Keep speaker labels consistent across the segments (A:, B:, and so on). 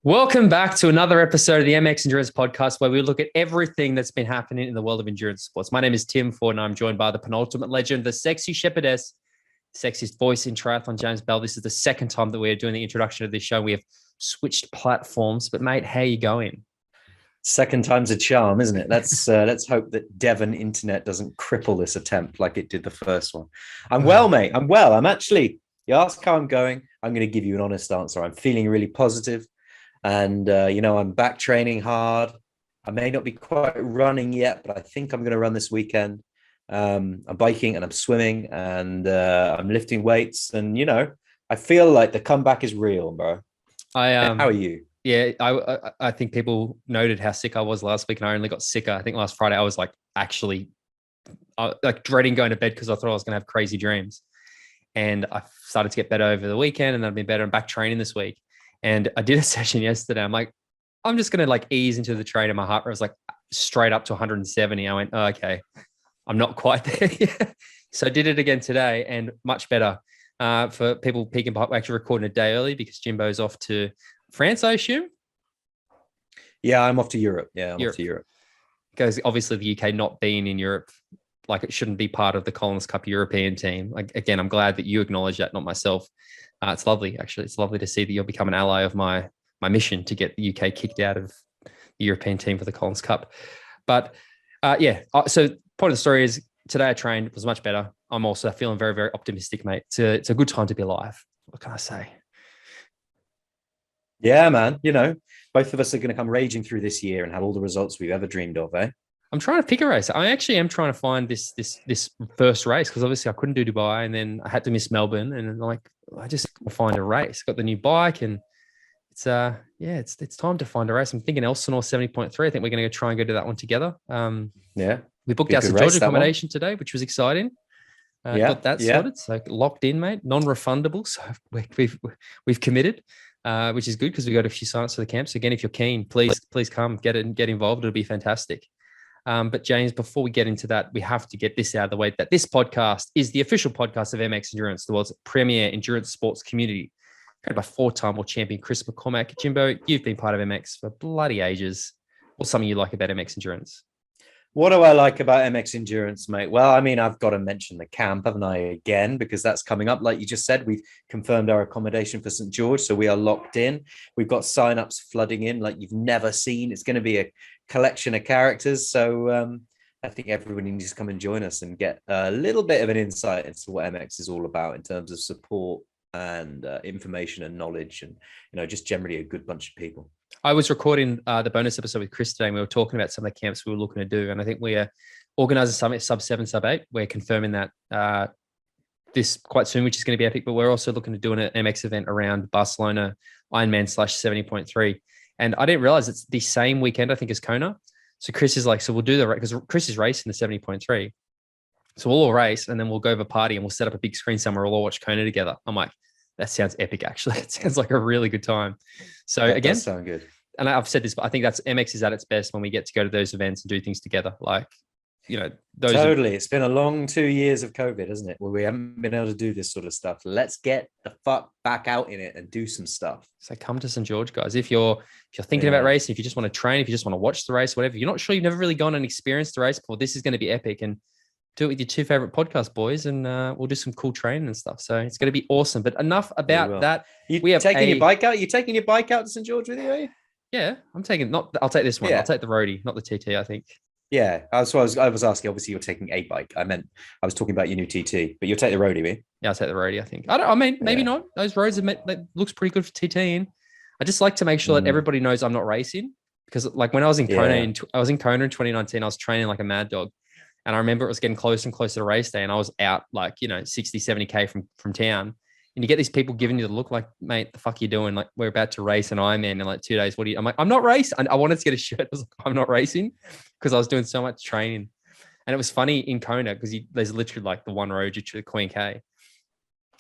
A: Welcome back to another episode of the MX Endurance Podcast, where we look at everything that's been happening in the world of endurance sports. My name is Tim Ford, and I'm joined by the penultimate legend, the sexy shepherdess, sexiest voice in triathlon, James Bell. This is the second time that we are doing the introduction of this show. We have switched platforms, but mate, how are you going?
B: Second time's a charm, isn't it? Let's hope that Devon Internet doesn't cripple this attempt like it did the first one. I'm well, mate. I'm well. You ask how I'm going, I'm going to give you an honest answer. I'm feeling really positive. And, I'm back training hard. I may not be quite running yet, but I think I'm going to run this weekend. I'm biking and I'm swimming and I'm lifting weights. And, I feel like the comeback is real, bro. How are you?
A: Yeah, I think people noted how sick I was last week, and I only got sicker. I think last Friday I was like actually dreading going to bed because I thought I was going to have crazy dreams. And I started to get better over the weekend, and I've been better and back training this week. And I did a session yesterday. I'm like, I'm just going to ease into the train, and my heart rate was straight up to 170. I went, oh, okay, I'm not quite there yet. So I did it again today, and much better. For people peeking behind, we're actually recording a day early because Jimbo's off to France, I assume.
B: Yeah, I'm off to Europe. Off to Europe.
A: Because obviously the UK not being in Europe, it shouldn't be part of the Collins Cup European team. Again, I'm glad that you acknowledge that, not myself. It's lovely, actually. It's lovely to see that you'll become an ally of my mission to get the UK kicked out of the European team for the Collins Cup. But so point of the story is today I trained, it was much better. I'm also feeling very, very optimistic, mate. It's a good time to be alive. What can I say?
B: Yeah, man. Both of us are going to come raging through this year and have all the results we've ever dreamed of, eh?
A: I'm trying to pick a race. I actually am trying to find this first race because obviously I couldn't do Dubai, and then I had to miss Melbourne, and I just find a race. Got the new bike, and it's time to find a race. I'm thinking Elsinore 70.3. I think we're going to try and go to that one together. We booked our St. George accommodation today, which was exciting. Got that sorted, so locked in, mate. Non-refundable, so we've committed. Which is good because we got a few sign-ups for the camp. So again, if you're keen, please come get involved. It'll be fantastic. But James, before we get into that, we have to get this out of the way that this podcast is the official podcast of MX Endurance, the world's premier endurance sports community, created by four-time world champion Chris McCormack. Jimbo, you've been part of MX for bloody ages. What's something you like about MX Endurance?
B: What do I like about MX Endurance, mate? Well, I've got to mention the camp, haven't I, again, because that's coming up. Like you just said, we've confirmed our accommodation for St. George, so we are locked in. We've got sign-ups flooding in like you've never seen. It's going to be a collection of characters. So I think everybody needs to come and join us and get a little bit of an insight into what MX is all about in terms of support and information and knowledge and, just generally a good bunch of people.
A: I was recording the bonus episode with Chris today, and we were talking about some of the camps we were looking to do. And I think we are organising something at Sub7 and Sub8. We're confirming that this quite soon, which is going to be epic. But we're also looking to do an MX event around Barcelona Ironman /70.3. And I didn't realize it's the same weekend, I think, as Kona. So Chris is like, so we'll do the race because Chris is racing the 70.3. So we'll all race and then we'll go have a party and we'll set up a big screen somewhere. We'll all watch Kona together. I'm like, that sounds epic, actually. It sounds like a really good time. So
B: that
A: again,
B: does sound good.
A: And I've said this, but I think that's MX is at its best when we get to go to those events and do things together.
B: Totally. It's been a long 2 years of COVID, hasn't it? Where we haven't been able to do this sort of stuff. Let's get the fuck back out in it and do some stuff.
A: So come to St. George, guys. If you're thinking about racing, if you just want to train, if you just want to watch the race, whatever, you're not sure, you've never really gone and experienced the race before, this is going to be epic. And do it with your two favorite podcast boys, and we'll do some cool training and stuff. So it's going to be awesome. But enough about that.
B: You're taking your bike out? You're taking your bike out to St. George with you, are you?
A: Yeah, I'll take this one. Yeah. I'll take the roadie, not the TT, I think.
B: Yeah. I was asking, obviously you're taking a bike. I was talking about your new TT, but you'll take the roadie, me?
A: Yeah, I'll take the roadie, I think. Maybe not. Those roads that looks pretty good for TTing. I just like to make sure that everybody knows I'm not racing, because when I was in Kona, in 2019, I was training like a mad dog. And I remember it was getting closer and closer to race day, and I was out 60, 70K from town. And you get these people giving you the look like, mate, the fuck you doing? Like, we're about to race an Ironman in 2 days. I'm like, I'm not racing. I wanted to get a shirt. I was like, I'm not racing, because I was doing so much training. And it was funny in Kona because there's literally the one road to the Queen K.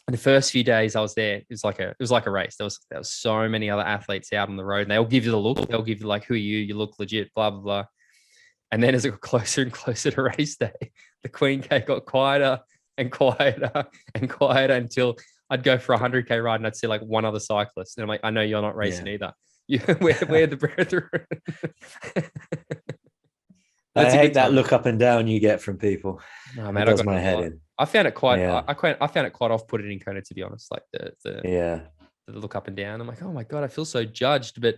A: And the first few days I was there, it was like a race. There was so many other athletes out on the road, and they'll give you the look. They'll give you who are you? You look legit, blah, blah, blah. And then as it got closer and closer to race day, the Queen K got quieter and quieter and quieter until I'd go for a 100K ride and I'd see one other cyclist. And I'm like, I know you're not racing either. Where the brethren.
B: I hate that look up and down you get from people.
A: No, man,
B: it does my head in.
A: I found it quite.
B: Yeah.
A: I found it quite off-putting in Kona, to be honest. Like
B: the
A: look up and down. I'm like, oh my god, I feel so judged. But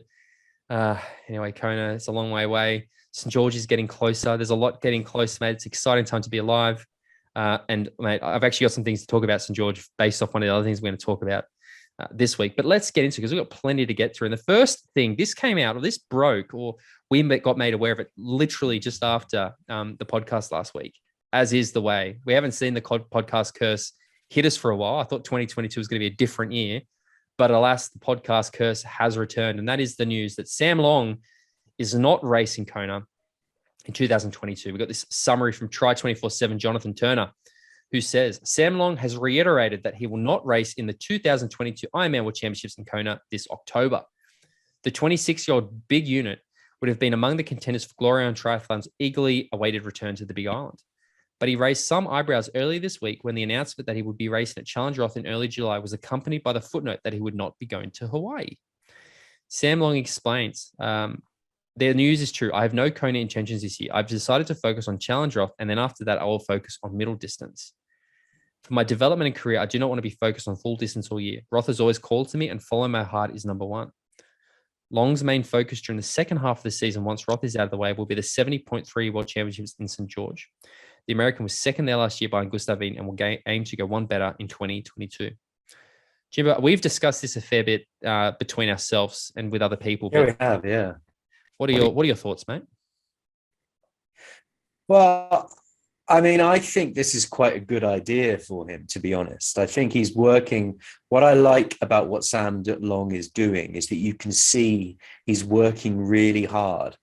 A: anyway, Kona, it's a long way away. St. George is getting closer. There's a lot getting close, mate. It's an exciting time to be alive. And mate, I've actually got some things to talk about St. George based off one of the other things we're going to talk about this week. But let's get into it because we've got plenty to get through. And the first thing, this came out, or this broke, or we got made aware of it literally just after the podcast last week, as is the way. We haven't seen the podcast curse hit us for a while. I thought 2022 was going to be a different year. But alas, the podcast curse has returned. And that is the news that Sam Long is not racing Kona in 2022. We got this summary from Tri 24/7 Jonathan Turner, who says Sam Long has reiterated that he will not race in the 2022 Ironman World Championships in Kona this October. The 26-year-old big unit would have been among the contenders for glory on triathlon's eagerly awaited return to the Big Island. But he raised some eyebrows earlier this week when the announcement that he would be racing at Challenge Roth in early July was accompanied by the footnote that he would not be going to Hawaii. Sam Long explains, the news is true. I have no Kona intentions this year. I've decided to focus on Challenge Roth, and then after that, I will focus on middle distance. For my development and career, I do not want to be focused on full distance all year. Roth has always called to me, and follow my heart is number one. Long's main focus during the second half of the season, once Roth is out of the way, will be the 70.3 World Championships in St. George. The American was second there last year behind Gustavine and will aim to go one better in 2022. Jimbo, we've discussed this a fair bit between ourselves and with other people.
B: Yeah, we have, yeah.
A: What are your thoughts, mate?
B: Well, I mean, I think this is quite a good idea for him, to be honest. I think he's working. What I like about what Sam Long is doing is that you can see he's working really hard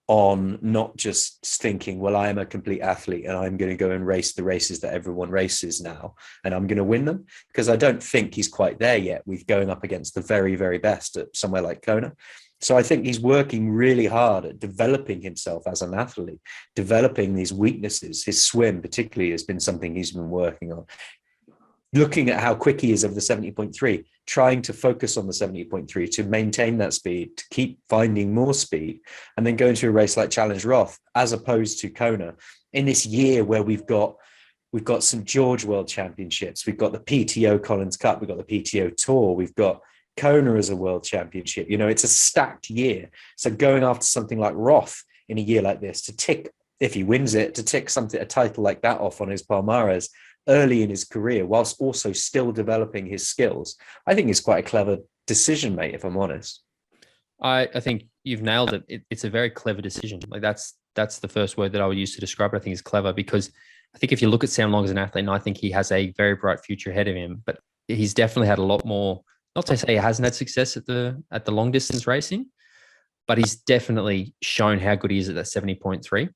B: on not just thinking, well, I am a complete athlete and I'm going to go and race the races that everyone races now and I'm going to win them, because I don't think he's quite there yet with going up against the very, very best at somewhere like Kona. So I think he's working really hard at developing himself as an athlete, developing these weaknesses. His swim particularly has been something he's been working on. Looking at how quick he is of the 70.3, trying to focus on the 70.3 to maintain that speed, to keep finding more speed, and then go into a race like Challenge Roth, as opposed to Kona, in this year where we've got St. George World Championships, we've got the PTO Collins Cup, we've got the PTO Tour, we've got Kona as a world championship. You know, it's a stacked year. So going after something like Roth in a year like this, to tick, if he wins it, to tick a title like that off on his palmares early in his career, whilst also still developing his skills, I think it's quite a clever decision, mate, if I'm honest.
A: I think you've nailed it. It's a very clever decision. Like that's the first word that I would use to describe it. I think is clever, because I think if you look at Sam Long as an athlete, and I think he has a very bright future ahead of him, but he's definitely had a lot more, not to say he hasn't had success at the long distance racing, but he's definitely shown how good he is at that 70.3.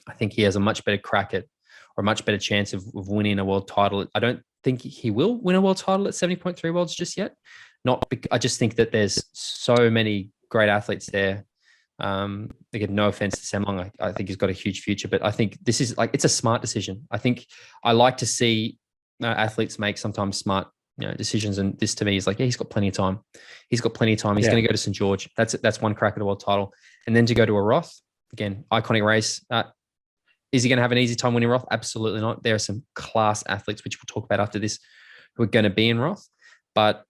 A: I think he has a much better crack at, or a much better chance of winning a world title. I don't think he will win a world title at 70.3 worlds just yet. I just think that there's so many great athletes there. Again, no offense to Sam Long. I think he's got a huge future, but I think this is it's a smart decision. I think I like to see athletes make sometimes smart decisions. And this to me is he's got plenty of time. He's got plenty of time. He's going to go to St. George. That's one crack at a world title. And then to go to a Roth, again, iconic race. Is he going to have an easy time winning Roth? Absolutely not. There are some class athletes, which we'll talk about after this, who are going to be in Roth. But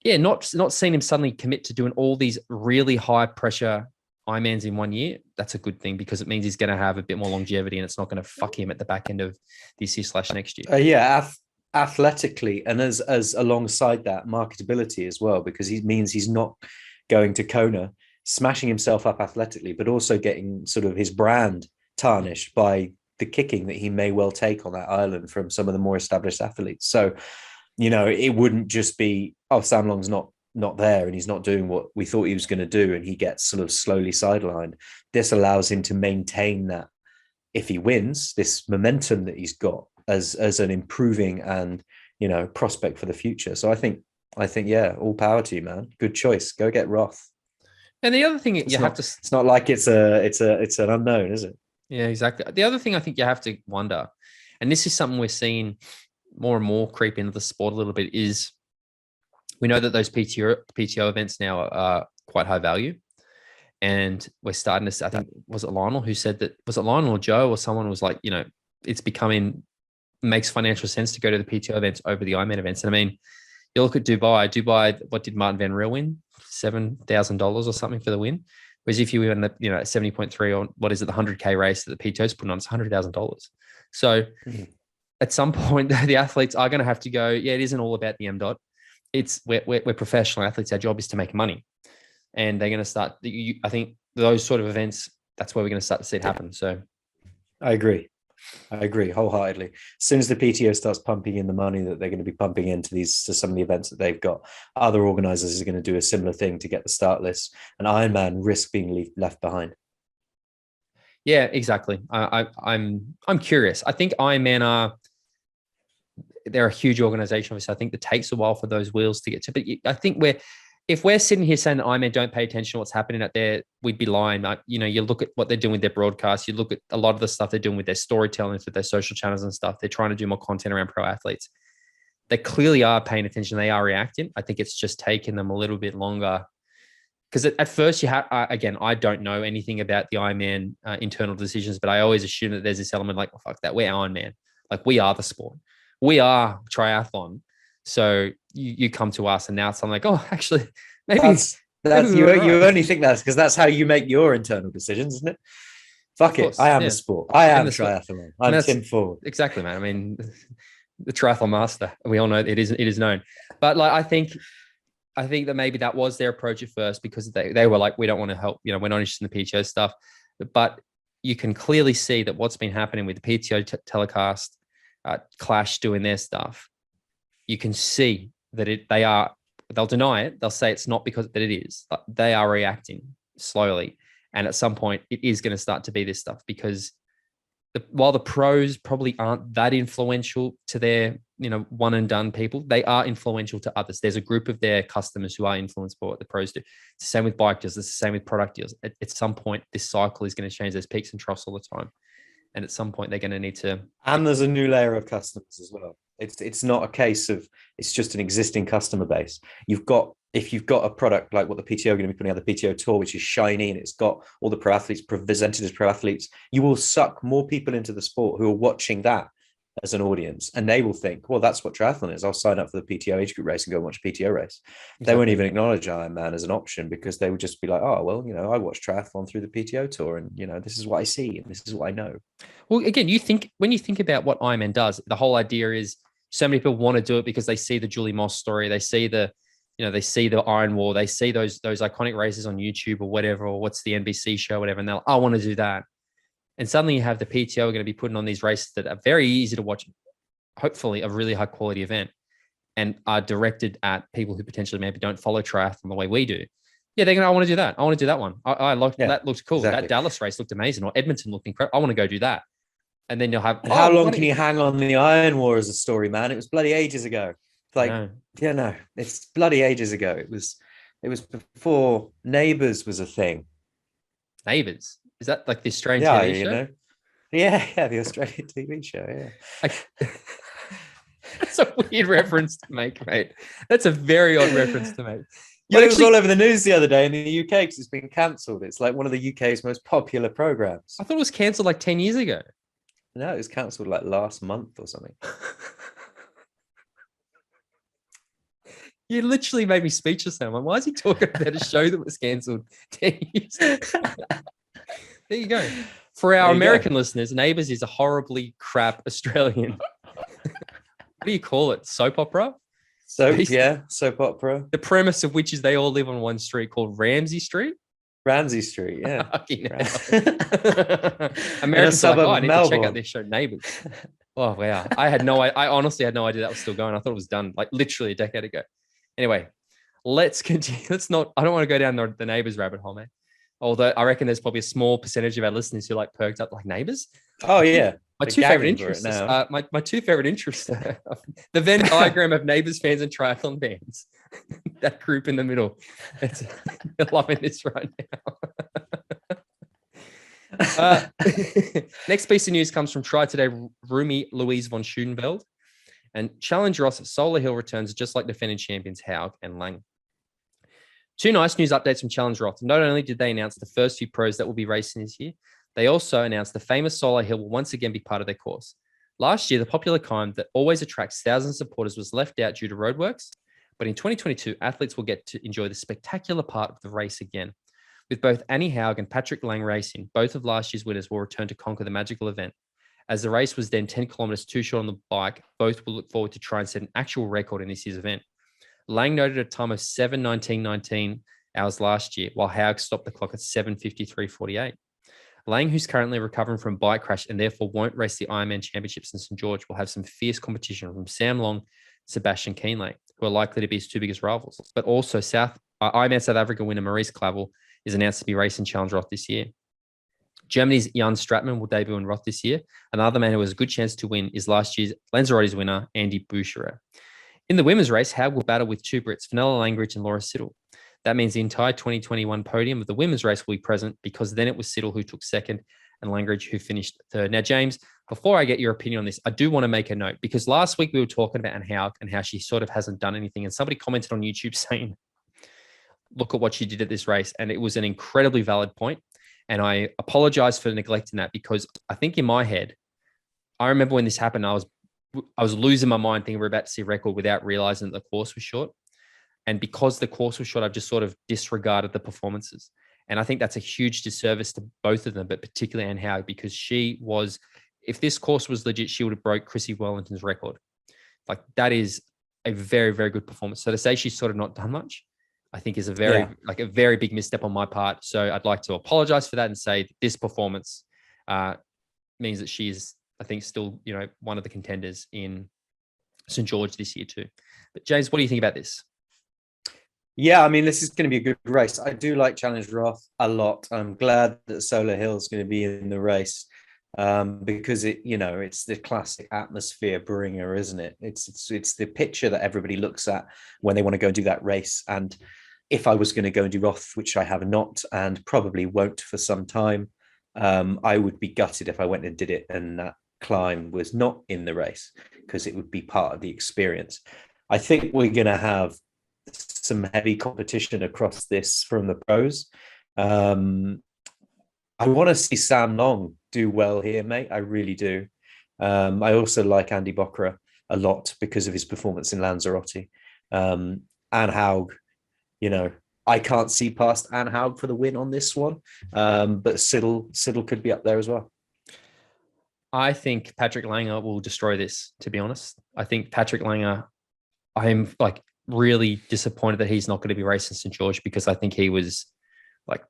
A: yeah, not seeing him suddenly commit to doing all these really high pressure Ironmans in 1 year. That's a good thing, because it means he's going to have a bit more longevity and it's not going to fuck him at the back end of this year/next year.
B: Athletically, and as alongside that, marketability as well, because he means he's not going to Kona smashing himself up athletically, but also getting sort of his brand tarnished by the kicking that he may well take on that island from some of the more established athletes. So, it wouldn't just be, Sam Long's not there and he's not doing what we thought he was going to do, and he gets sort of slowly sidelined. This allows him to maintain that, if he wins, this momentum that he's got as an improving and prospect for the future. So I think yeah, all power to you, man. Good choice. Go get Roth.
A: And the other thing
B: it's not like it's an unknown, is it?
A: Yeah, exactly. The other thing I think you have to wonder, and this is something we're seeing more and more creep into the sport a little bit, is we know that those PTO events now are quite high value. And we're starting to see, I think, was it Lionel who said that, was it Lionel or Joe or someone was like, it's makes financial sense to go to the PTO events over the Ironman events. And I mean, you look at Dubai, what did Martin Van Riel win? $7,000 or something for the win. Whereas if you win the, 70.3 or what is it, the 100K race that the PTO's putting on, it's $100,000. So at some point, the athletes are going to have to go, yeah, it isn't all about the MDOT. We're professional athletes. Our job is to make money. And they're going to start, I think those sort of events, that's where we're going to start to see it happen. So
B: I agree wholeheartedly. As soon as the PTO starts pumping in the money that they're going to be pumping into some of the events that they've got, other organizers are going to do a similar thing to get the start list, and Ironman risk being left behind.
A: Yeah, exactly. I'm curious. I think Ironman they're a huge organization. Obviously, I think it takes a while for those wheels to get to, but I think if we're sitting here saying that Ironman don't pay attention to what's happening out there, we'd be lying. You look at what they're doing with their broadcasts, you look at a lot of the stuff they're doing with their storytelling, with their social channels and stuff. They're trying to do more content around pro athletes. They clearly are paying attention. They are reacting. I think it's just taken them a little bit longer. Because at first you have, again, I don't know anything about the Ironman internal decisions, but I always assume that there's this element like, oh, fuck that, we're Ironman. Like, we are the sport. We are triathlon. So you come to us, and now it's something like, oh, actually, maybe
B: you only think that's because that's how you make your internal decisions, isn't it? Fuck it, I am the sport. I am triathlon. I'm Tim Ford.
A: Exactly, man. I mean, the triathlon master. We all know it is known. But like, I think that maybe that was their approach at first, because they were like, we don't want to help. We're not interested in the PTO stuff. But you can clearly see that what's been happening with the PTO telecast, Clash doing their stuff. You can see that they'll deny it. They'll say it's not because that it is. They are reacting slowly. And at some point, it is going to start to be this stuff, because while the pros probably aren't that influential to their, one and done people, they are influential to others. There's a group of their customers who are influenced by what the pros do. It's the same with bike deals. It's the same with product deals. At some point, this cycle is going to change. There's peaks and troughs all the time. And at some point, they're going to need to.
B: And there's a new layer of customers as well. It's not a case of it's just an existing customer base. If you've got a product like what the PTO are going to be putting out, the PTO Tour, which is shiny and it's got all the pro athletes presented as pro athletes, you will suck more people into the sport who are watching that as an audience, and they will think, well, that's what triathlon is. I'll sign up for the PTO age group race and go and watch a PTO race. Exactly. They won't even acknowledge Ironman as an option, because they would just be like, oh, well, I watch triathlon through the PTO Tour, and this is what I see and this is what I know.
A: Well, again, when you think about what Ironman does, the whole idea is so many people want to do it because they see the Julie Moss story, they see the Iron Wall, they see those iconic races on YouTube or whatever, or what's the NBC show, whatever, and they're like, I want to do that. And suddenly you have the PTO going to be putting on these races that are very easy to watch, hopefully a really high quality event, and are directed at people who potentially maybe don't follow triathlon the way we do. Yeah, they're going to, I want to do that. I want to do that one. That looks cool. Exactly. That Dallas race looked amazing, or Edmonton looked incredible. I want to go do that. And then you'll have.
B: How long can you hang on the Iron War as a story, man? It was bloody ages ago. It's bloody ages ago. It was before Neighbours was a thing.
A: Neighbours? Is that like the Australian TV show?
B: Yeah, the Australian TV show, yeah.
A: That's a weird reference to make, mate. That's a very odd reference to make.
B: But it was all over the news the other day in the UK because it's been cancelled. It's like one of the UK's most popular programs.
A: I thought it was cancelled like 10 years ago.
B: No, it was cancelled like last month or something.
A: You literally made me speechless now. Why is he talking about a show that was cancelled 10 years ago? There you go. For our American listeners, Neighbours is a horribly crap Australian. What do you call it? Soap opera?
B: Soap opera.
A: The premise of which is they all live on one street called Ramsay Street.
B: Ramsay Street, yeah.
A: Americans are like, I need to check out this show, Neighbours. Oh, wow. I honestly had no idea that was still going. I thought it was done like literally a decade ago. Anyway, let's continue. I don't want to go down the Neighbours rabbit hole, man. Although I reckon there's probably a small percentage of our listeners who like perked up like Neighbours.
B: Oh, yeah.
A: My two favorite interests are the Venn diagram of Neighbours fans and triathlon fans. That group in the middle. You're loving this right now. Next piece of news comes from Try Today Rumi Louise von Schudenveld. And Challenge Roth Solar Hill returns just like defending champions Haug and Lang. Two nice news updates from Challenge Roth. Not only did they announce the first few pros that will be racing this year, they also announced the famous solo hill will once again be part of their course. Last year, the popular climb that always attracts thousands of supporters was left out due to roadworks, but in 2022, athletes will get to enjoy the spectacular part of the race again. With both Annie Haug and Patrick Lang racing, both of last year's winners will return to conquer the magical event. As the race was then 10 kilometers too short on the bike, both will look forward to try and set an actual record in this year's event. Lang noted a time of 7:19:19 hours last year, while Haug stopped the clock at 7:53:48. Lang, who's currently recovering from a bike crash and therefore won't race the Ironman Championships in St. George, will have some fierce competition from Sam Long, Sebastian Kienle, who are likely to be his two biggest rivals. But also Ironman South Africa winner Maurice Clavel is announced to be racing Challenge Roth this year. Germany's Jan Stratmann will debut in Roth this year. Another man who has a good chance to win is last year's Lanzarote's winner, Andy Boucherer. In the women's race, Haug will battle with two Brits, Fenella Langridge and Laura Siddle. That means the entire 2021 podium of the women's race will be present, because then it was Siddle who took second and Langridge who finished third. Now, James, before I get your opinion on this, I do want to make a note, because last week we were talking about Anne Haug and how she sort of hasn't done anything. And somebody commented on YouTube saying, look at what she did at this race. And it was an incredibly valid point. And I apologize for neglecting that, because I think in my head, I remember when this happened, I was losing my mind thinking we're about to see a record without realizing that the course was short. And because the course was short, I've just sort of disregarded the performances. And I think that's a huge disservice to both of them, but particularly Anne Haug, because she was, if this course was legit, she would have broke Chrissy Wellington's record. Like, that is a very, very good performance. So to say she's sort of not done much, I think is a very big misstep on my part. So I'd like to apologize for that and say that this performance means that she is, I think, still, one of the contenders in St. George this year too. But James, what do you think about this?
B: Yeah, I mean, this is going to be a good race. I do like Challenge Roth a lot. I'm glad that Solar Hill is going to be in the race because it's the classic atmosphere bringer, isn't it? It's the picture that everybody looks at when they want to go and do that race. And if I was going to go and do Roth, which I have not and probably won't for some time, I would be gutted if I went and did it and that climb was not in the race, because it would be part of the experience. I think we're going to have some heavy competition across this from the pros. I want to see Sam Long do well here, mate. I really do. I also like Andy Bokra a lot because of his performance in Lanzarote. Anne Haug, I can't see past Anne Haug for the win on this one, but Siddle could be up there as well.
A: I think Patrick Langer will destroy this, to be honest. I think Patrick Langer, I'm really disappointed that he's not going to be racing St. George, because I think he was going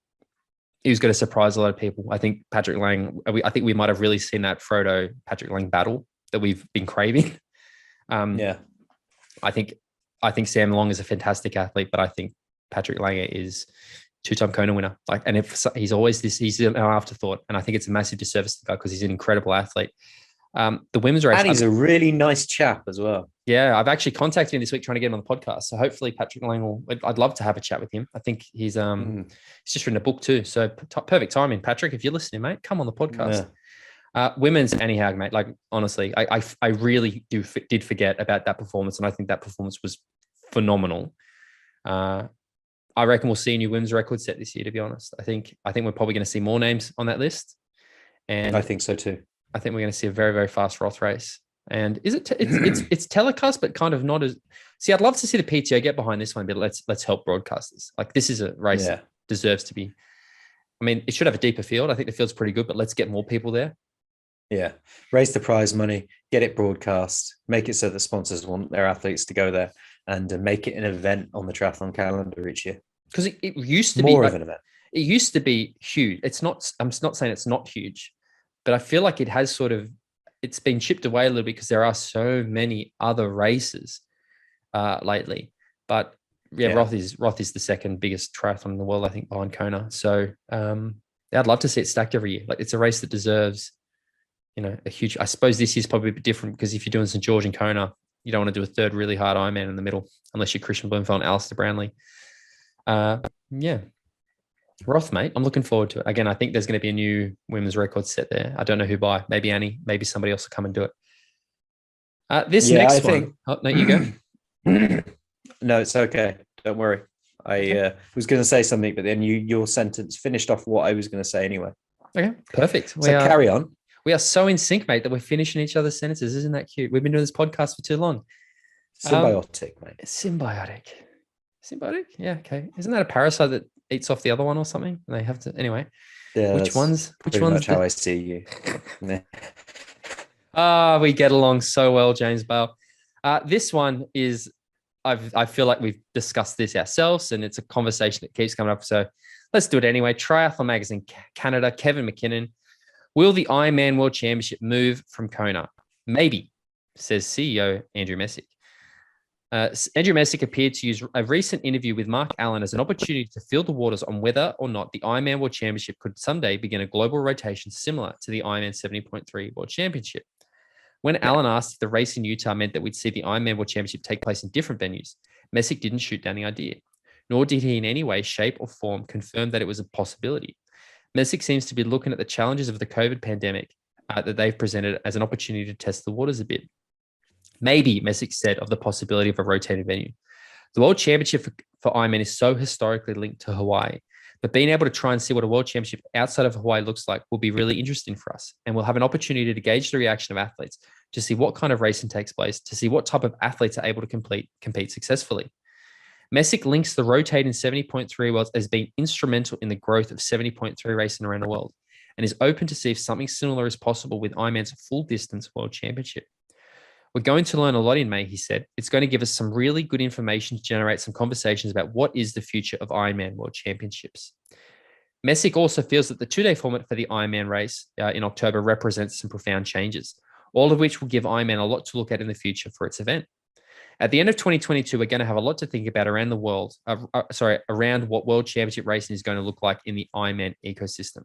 A: to surprise a lot of people. I think Patrick Lang, I think we might have really seen that Frodo Patrick Lang battle that we've been craving. I think Sam Long is a fantastic athlete, but I think Patrick Langer is two-time Kona winner. And if he's always he's an afterthought. And I think it's a massive disservice to the guy, because he's an incredible athlete. The women's race,
B: and he's a really nice chap as well.
A: Yeah, I've actually contacted him this week trying to get him on the podcast. So hopefully Patrick Lang I'd love to have a chat with him. I think he's just written a book too. So perfect timing, Patrick. If you're listening, mate, come on the podcast. Yeah. Women's Annie Haug, mate. Honestly, I really did forget about that performance, and I think that performance was phenomenal. I reckon we'll see a new women's record set this year, to be honest. I think we're probably going to see more names on that list. And
B: I think so too.
A: I think we're going to see a very, very fast Roth race. And is it? It's telecast, but kind of not as. See, I'd love to see the PTO get behind this one, but let's help broadcasters. This is a race that deserves to be. I mean, it should have a deeper field. I think the field's pretty good, but let's get more people there.
B: Yeah, raise the prize money, get it broadcast, make it so that sponsors want their athletes to go there, and make it an event on the triathlon calendar each year.
A: Because it used to
B: be more of an event.
A: It used to be huge. It's not. I'm not saying it's not huge, but I feel like it has it's been chipped away a little bit, because there are so many other races lately. But Roth is the second biggest triathlon in the world, I think, behind Kona. So I'd love to see it stacked every year. It's a race that deserves, a huge. I suppose this year's probably a bit different, because if you're doing St. George and Kona, you don't want to do a third really hard Ironman in the middle, unless you're Christian Blumenfeld and Alistair Brownlee. Roth, mate, I'm looking forward to it. Again, I think there's going to be a new women's record set there. I don't know who by. Maybe Annie. Maybe somebody else will come and do it. Next one. Oh, no, you go.
B: No, it's okay. Don't worry. I was going to say something, but then your sentence finished off what I was going to say anyway.
A: Okay, perfect.
B: So carry on.
A: We are so in sync, mate, that we're finishing each other's sentences. Isn't that cute? We've been doing this podcast for too long.
B: Symbiotic, mate.
A: Symbiotic. Yeah, okay. Isn't that a parasite that eats off the other one or something? And they have to anyway.
B: Yeah,
A: which ones?
B: Much how I see you.
A: We get along so well, James Bale. This one is, I feel like we've discussed this ourselves, and it's a conversation that keeps coming up. So let's do it anyway. Triathlon Magazine Canada, Kevin McKinnon. Will the Ironman World Championship move from Kona? Maybe, says CEO Andrew Messick. Andrew Messick appeared to use a recent interview with Mark Allen as an opportunity to feel the waters on whether or not the Ironman World Championship could someday begin a global rotation similar to the Ironman 70.3 World Championship. When Allen asked if the race in Utah meant that we'd see the Ironman World Championship take place in different venues, Messick didn't shoot down the idea, nor did he in any way, shape, or form confirm that it was a possibility. Messick seems to be looking at the challenges of the COVID pandemic that they've presented as an opportunity to test the waters a bit. Maybe, Messick said, of the possibility of a rotating venue. The World Championship for Ironman is so historically linked to Hawaii, but being able to try and see what a World Championship outside of Hawaii looks like will be really interesting for us. And we'll have an opportunity to gauge the reaction of athletes, to see what kind of racing takes place, to see what type of athletes are able to compete successfully. Messick links the rotating 70.3 worlds as being instrumental in the growth of 70.3 racing around the world, and is open to see if something similar is possible with Ironman's full distance World Championship. We're going to learn a lot in May, he said. It's going to give us some really good information to generate some conversations about what is the future of Ironman World Championships. Messick also feels that the two-day format for the Ironman race in October represents some profound changes, all of which will give Ironman a lot to look at in the future for its event. At the end of 2022, we're going to have a lot to think about around the world, around what World Championship racing is going to look like in the Ironman ecosystem.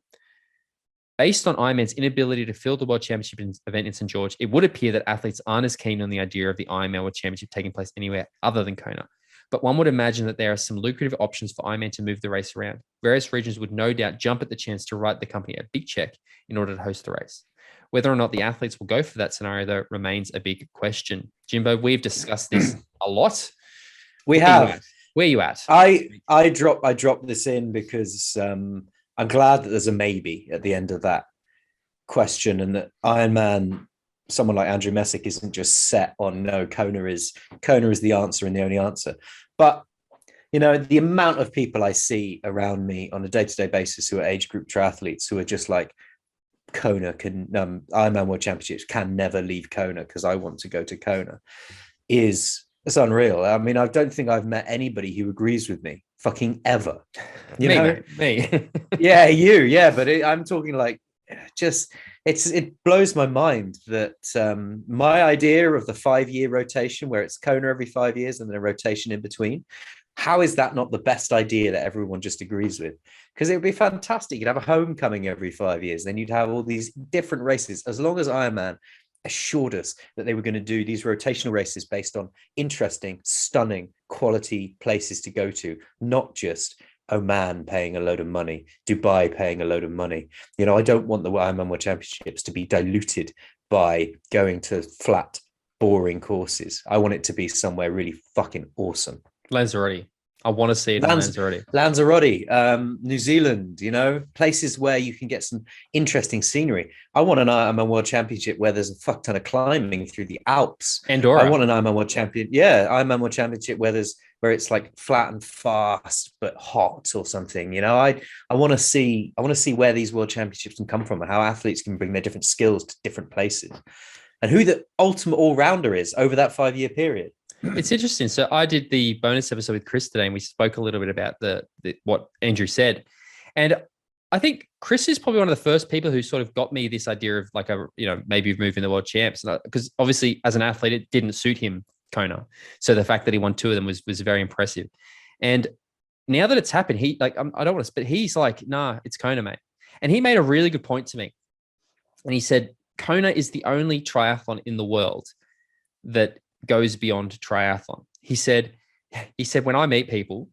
A: Based on Ironman's inability to fill the World Championship event in St. George, it would appear that athletes aren't as keen on the idea of the Ironman World Championship taking place anywhere other than Kona. But one would imagine that there are some lucrative options for Ironman to move the race around. Various regions would no doubt jump at the chance to write the company a big check in order to host the race. Whether or not the athletes will go for that scenario, though, remains a big question. Jimbo, we've discussed this a lot. Where are you at?
B: I dropped this in because I'm glad that there's a maybe at the end of that question, and that Ironman, someone like Andrew Messick, isn't just set on no, Kona is the answer and the only answer. But you know, the amount of people I see around me on a day-to-day basis who are age group triathletes who are just like, Kona can Ironman World Championships can never leave Kona because I want to go to Kona, it's unreal. I mean, I don't think I've met anybody who agrees with me fucking ever.
A: Me.
B: Yeah, but I'm talking like, just it blows my mind that my idea of the 5-year rotation, where it's Kona every 5 years and then a rotation in between, how is that not the best idea that everyone just agrees with? Because it would be fantastic. You'd have a homecoming every 5 years. Then you'd have all these different races. As long as Ironman assured us that they were going to do these rotational races based on interesting, stunning, quality places to go to, not just Oman paying a load of money, Dubai paying a load of money. You know, I don't want the Ironman World Championships to be diluted by going to flat, boring courses. I want it to be somewhere really fucking awesome.
A: Lanzarote. I want to see it in Lanzarote.
B: Lanzarote, New Zealand, you know, places where you can get some interesting scenery. I want an Ironman World Championship where there's a fuck ton of climbing through the Alps.
A: Andorra.
B: I want an Ironman World Ironman World Championship where it's like flat and fast but hot or something. You know, I want to see where these World Championships can come from and how athletes can bring their different skills to different places, and who the ultimate all-rounder is over that 5-year period.
A: It's interesting. So I did the bonus episode with Chris today, and we spoke a little bit about the what Andrew said. And I think Chris is probably one of the first people who sort of got me this idea of like maybe moving the world champs, because obviously as an athlete, it didn't suit him, Kona. So the fact that he won 2 of them was very impressive. And now that it's happened, I don't want to, but he's like, nah, it's Kona, mate. And he made a really good point to me. And he said, Kona is the only triathlon in the world that goes beyond triathlon. He said, when I meet people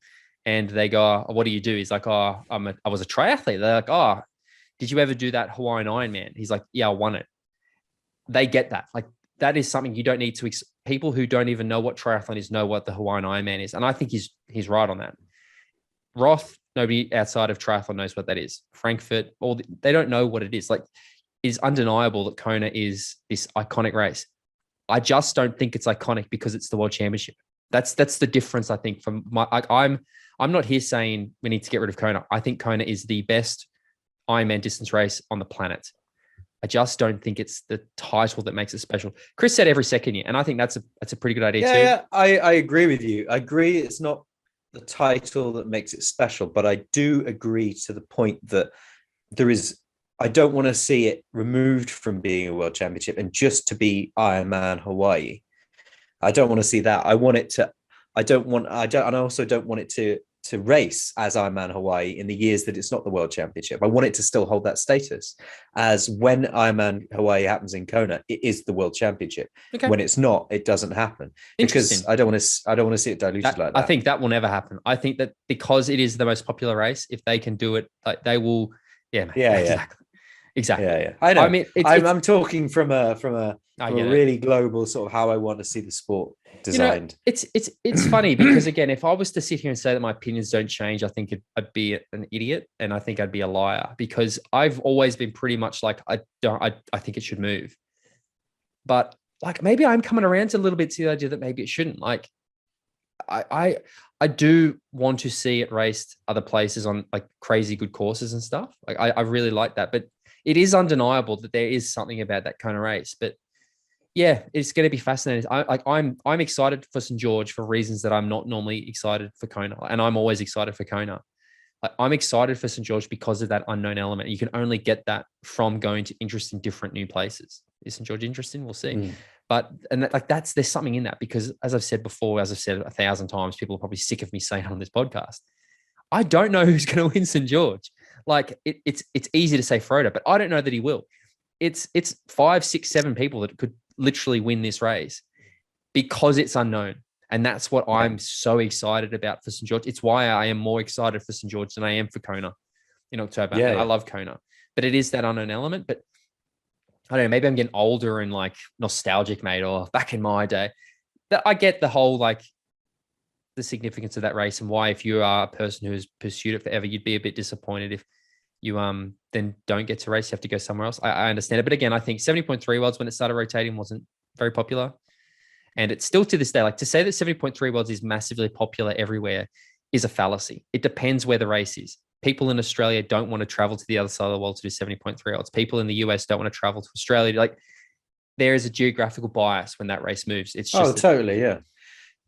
A: and they go, oh, what do you do? He's like, oh, I was a triathlete. They're like, oh, did you ever do that Hawaiian Ironman? He's like, yeah, I won it. They get that. Like, that is something you don't need to, people who don't even know what triathlon is know what the Hawaiian Ironman is. And I think he's right on that. Roth, nobody outside of triathlon knows what that is. Frankfurt, they don't know what it is. Like, it is undeniable that Kona is this iconic race. I just don't think it's iconic because it's the World Championship. That's the difference, I think. I'm not here saying we need to get rid of Kona. I think Kona is the best Ironman distance race on the planet. I just don't think it's the title that makes it special. Chris said every second year, and I think that's a pretty good idea too.
B: Yeah, I agree with you. I agree it's not the title that makes it special, but I do agree to the point that I don't want to see it removed from being a world championship and just to be Ironman Hawaii. I don't want to see that. I also don't want it to race as Ironman Hawaii in the years that it's not the world championship. I want it to still hold that status as when Ironman Hawaii happens in Kona, it is the world championship. Okay. When it's not, it doesn't happen because I don't want to see it diluted like that.
A: I think that will never happen. I think that because it is the most popular race, if they can do it, like they will. Yeah, man.
B: Yeah.
A: Exactly.
B: Yeah. I know. I mean, I'm talking from a really global sort of how I want to see the sport designed.
A: It's funny because again, if I was to sit here and say that my opinions don't change, I think I'd be an idiot and I think I'd be a liar because I've always been pretty much like I think it should move, but like maybe I'm coming around to a little bit to the idea that maybe it shouldn't. Like I do want to see it raced other places on like crazy good courses and stuff. Like I really like that, but it is undeniable that there is something about that kind of race. But yeah, it's going to be fascinating. I'm excited for St. George for reasons that I'm not normally excited for Kona, and I'm always excited for Kona. I'm excited for St. George because of that unknown element. You can only get that from going to interesting, different new places. Is St. George interesting? We'll see. But there's something in that because as I've said before, as I've said 1,000 times, people are probably sick of me saying on this podcast, I don't know who's going to win St. George. Like it's easy to say Frodo, but I don't know that he will. It's 5, 6, 7 people that could literally win this race because it's unknown. And that's what I'm so excited about for St. George. It's why I am more excited for St. George than I am for Kona in October. I love Kona, but it is that unknown element. But I don't know, maybe I'm getting older and like nostalgic, mate, or back in my day. That I get the whole like the significance of that race and why if you are a person who has pursued it forever, you'd be a bit disappointed if you then don't get to race. You have to go somewhere else. I understand it. But again, I think 70.3 worlds when it started rotating wasn't very popular. And it's still to this day, like to say that 70.3 worlds is massively popular everywhere is a fallacy. It depends where the race is. People in Australia don't want to travel to the other side of the world to do 70.3 worlds. People in the US don't want to travel to Australia. Like there is a geographical bias when that race moves. It's just
B: totally. Yeah.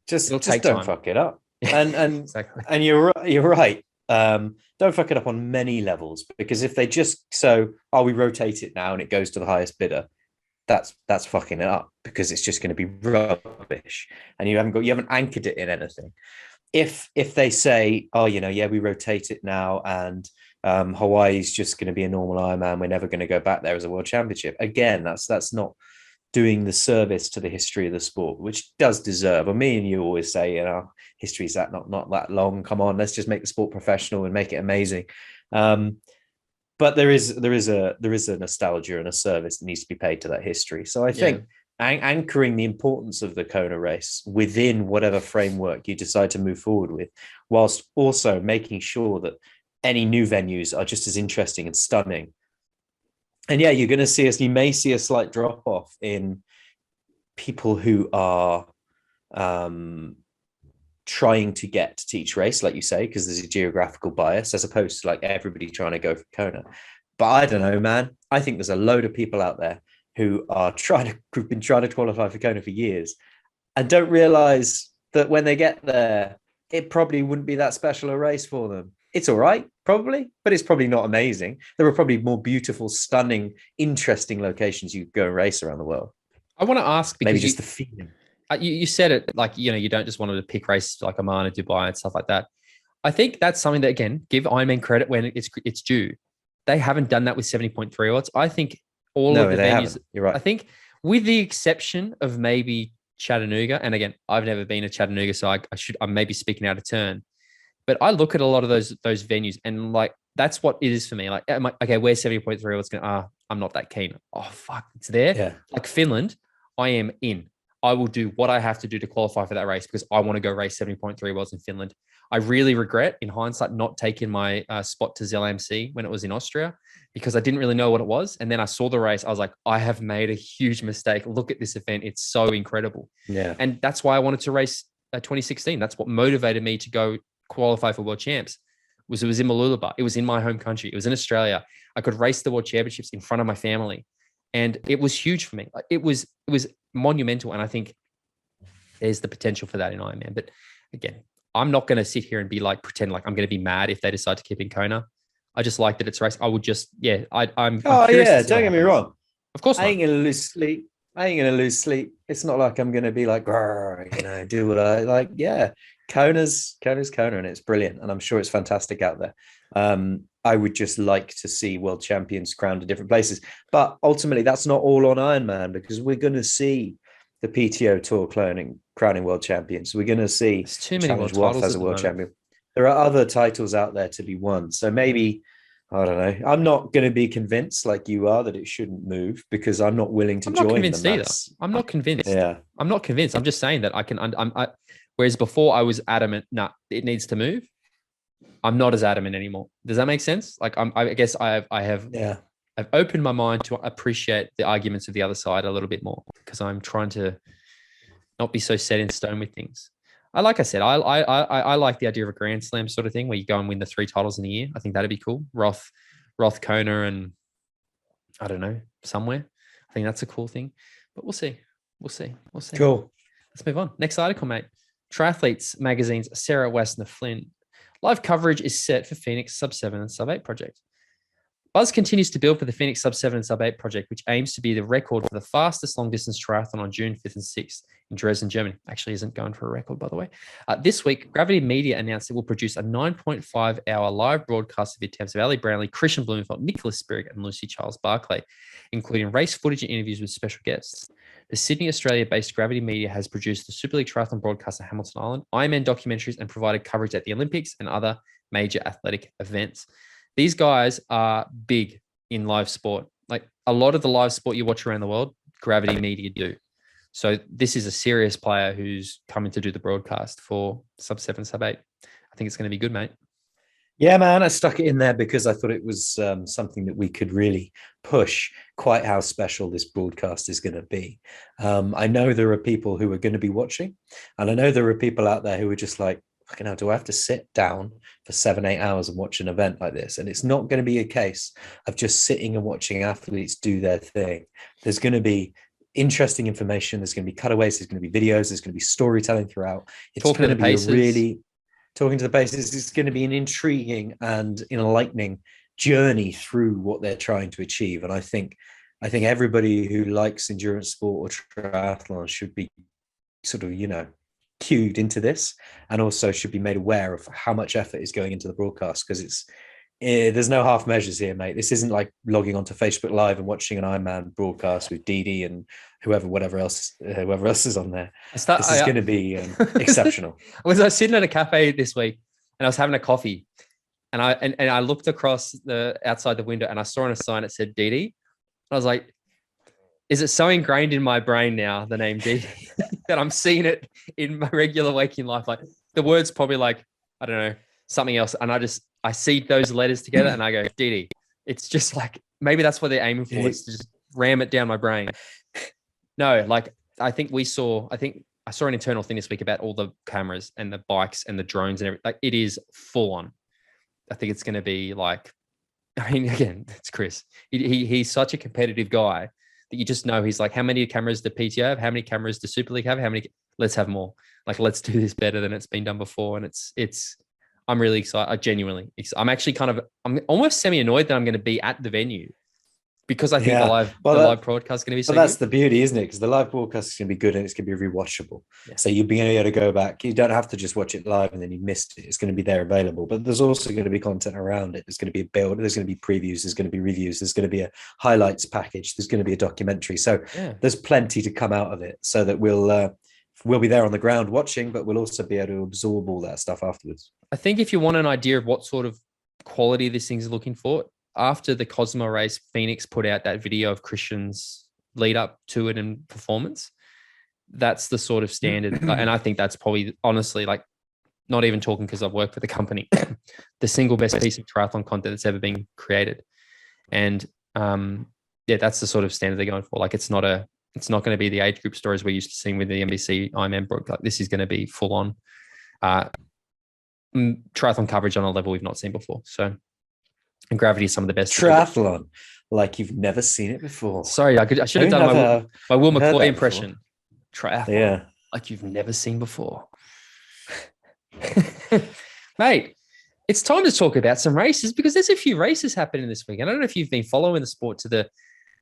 B: Just don't fuck it up. And
A: exactly.
B: And you're right. Don't fuck it up on many levels because if they just we rotate it now and it goes to the highest bidder, that's fucking it up because it's just going to be rubbish and you haven't anchored it in anything. If they say, we rotate it now and Hawaii's just going to be a normal Ironman, we're never going to go back there as a world championship. Again, that's not doing the service to the history of the sport, which does deserve. And me and you always say, history's not that long. Come on, let's just make the sport professional and make it amazing. But there is a nostalgia and a service that needs to be paid to that history. So I think anchoring the importance of the Kona race within whatever framework you decide to move forward with, whilst also making sure that any new venues are just as interesting and stunning. And you're going to you may see a slight drop off in people who are trying to get to each race, like you say, because there's a geographical bias as opposed to like everybody trying to go for Kona. But I don't know, man. I think there's a load of people out there who've been trying to qualify for Kona for years and don't realize that when they get there, it probably wouldn't be that special a race for them. It's all right, probably, but it's probably not amazing. There are probably more beautiful, stunning, interesting locations you could go and race around the world.
A: I want to ask because
B: maybe just the feeling.
A: You said it like, you don't just want to pick races like Oman and Dubai and stuff like that. I think that's something that, again, give Ironman credit when it's due. They haven't done that with 70.3 odds. I think all of the venues. Haven't. You're right. I think with the exception of maybe Chattanooga, and again, I've never been to Chattanooga, so I'm maybe speaking out of turn. But I look at a lot of those venues and like, that's what it is for me. Like, okay, where's 70.3 odds going? I'm not that keen. Oh, fuck, it's there.
B: Yeah.
A: Like Finland, I am in. I will do what I have to do to qualify for that race because I want to go race 70.3 worlds in Finland. I really regret, in hindsight, not taking my spot to ZLMC when it was in Austria, because I didn't really know what it was. And then I saw the race. I was like, I have made a huge mistake. Look at this event. It's so incredible.
B: Yeah.
A: And that's why I wanted to race 2016. That's what motivated me to go qualify for World Champs. It was in Mooloolaba. It was in my home country. It was in Australia. I could race the World Championships in front of my family. And it was huge for me. It was monumental. And I think there's the potential for that in Ironman. But again, I'm not going to sit here and be like, pretend like I'm going to be mad if they decide to keep in Kona. I just like that it's a race. I would just, I'm
B: Oh, yeah. Don't get me wrong.
A: Of course
B: I ain't going to lose sleep. It's not like I'm going to be like, do what I like. Yeah. Kona's Kona, and it's brilliant. And I'm sure it's fantastic out there. I would just like to see world champions crowned in different places. But ultimately, that's not all on Ironman, because we're going to see the PTO Tour crowning world champions. We're going to see
A: too many
B: Challenge
A: world
B: Roth as a world champion. There are other titles out there to be won. So maybe, I don't know. I'm not going to be convinced like you are that it shouldn't move, because I'm not willing to join.
A: I'm not convinced either. I'm not convinced.
B: Yeah.
A: I'm not convinced. I'm just saying that I can. Whereas before I was adamant, it needs to move. I'm not as adamant anymore. Does that make sense? Like I guess I've opened my mind to appreciate the arguments of the other side a little bit more, because I'm trying to not be so set in stone with things. Like I said, I like the idea of a Grand Slam sort of thing where you go and win the 3 titles in a year. I think that'd be cool. Roth, Kona, and I don't know, somewhere. I think that's a cool thing. But we'll see.
B: Cool.
A: Let's move on. Next article, mate. Triathletes Magazine's Sarah Westner Flynn. Live coverage is set for Phoenix Sub7 and Sub8 project. Buzz continues to build for the Phoenix Sub7 and Sub8 project, which aims to be the record for the fastest long-distance triathlon on June 5th and 6th in Dresden, Germany. Actually isn't going for a record, by the way. This week, Gravity Media announced it will produce a 9.5-hour live broadcast of the attempts of Ali Brownlee, Christian Blumenfeld, Nicholas Spierig, and Lucy Charles Barclay, including race footage and interviews with special guests. The Sydney, Australia-based Gravity Media has produced the Super League Triathlon broadcast at Hamilton Island, Ironman documentaries, and provided coverage at the Olympics and other major athletic events. These guys are big in live sport. Like a lot of the live sport you watch around the world, Gravity Media do. So this is a serious player who's coming to do the broadcast for Sub7, Sub8. I think it's going to be good, mate.
B: Yeah, man, I stuck it in there because I thought it was something that we could really push quite how special this broadcast is going to be. I know there are people who are going to be watching, and I know there are people out there who are just like, fucking hell, do I have to sit down for 7-8 hours and watch an event like this? And it's not going to be a case of just sitting and watching athletes do their thing. There's going to be interesting information. There's going to be cutaways. There's going to be videos. There's going to be storytelling throughout. It's going to be talking to the paces. It's going to be an intriguing and enlightening journey through what they're trying to achieve. And I think everybody who likes endurance sport or triathlon should be sort of, cued into this, and also should be made aware of how much effort is going into the broadcast, because there's no half measures here, mate. This isn't like logging onto Facebook Live and watching an Ironman broadcast with Didi and whoever else is on there. This is going to be exceptional.
A: I was sitting at a cafe this week and I was having a coffee, and I looked across the outside the window and I saw on a sign that said Didi. I was like, is it so ingrained in my brain now, the name Didi, that I'm seeing it in my regular waking life? Like the word's probably like, I don't know, something else. And I see those letters together and I go, Didi. It's just like, maybe that's what they're aiming for, is to just ram it down my brain. No, like I saw an internal thing this week about all the cameras and the bikes and the drones and everything. Like it is full on. I think it's going to be like, I mean, again, it's Chris. He's such a competitive guy that you just know he's like, how many cameras do PTO have? How many cameras does Super League have? Let's have more. Like, let's do this better than it's been done before. And I'm really excited. I'm actually I'm almost semi-annoyed that I'm going to be at the venue, because I think the live broadcast is going to be so
B: that's
A: good.
B: The beauty, isn't it? Because the live broadcast is going to be good and it's going to be rewatchable.
A: Yeah.
B: So you'll be able to go back. You don't have to just watch it live and then you missed it. It's going to be there available. But there's also going to be content around it. There's going to be a build. There's going to be previews. There's going to be reviews. There's going to be a highlights package. There's going to be a documentary. So there's plenty to come out of it, so that we'll be there on the ground watching, but we'll also be able to absorb all that stuff afterwards.
A: I think if you want an idea of what sort of quality this thing's looking for, after the Cosmo race, Phoenix put out that video of Christian's lead up to it and performance. That's the sort of standard. And I think that's probably, honestly, like not even talking because I've worked for the company, the single best piece of triathlon content that's ever been created. And that's the sort of standard they're going for. Like it's not going to be the age group stories we're used to seeing with the NBC Ironman book. Like this is going to be full on triathlon coverage on a level we've not seen before. So, and Gravity is some of the best
B: triathlon, like you've never seen it before.
A: Sorry, I should have done my Will McCoy impression. Triathlon,
B: yeah,
A: like you've never seen before, mate. It's time to talk about some races because there's a few races happening this week. I don't know if you've been following the sport to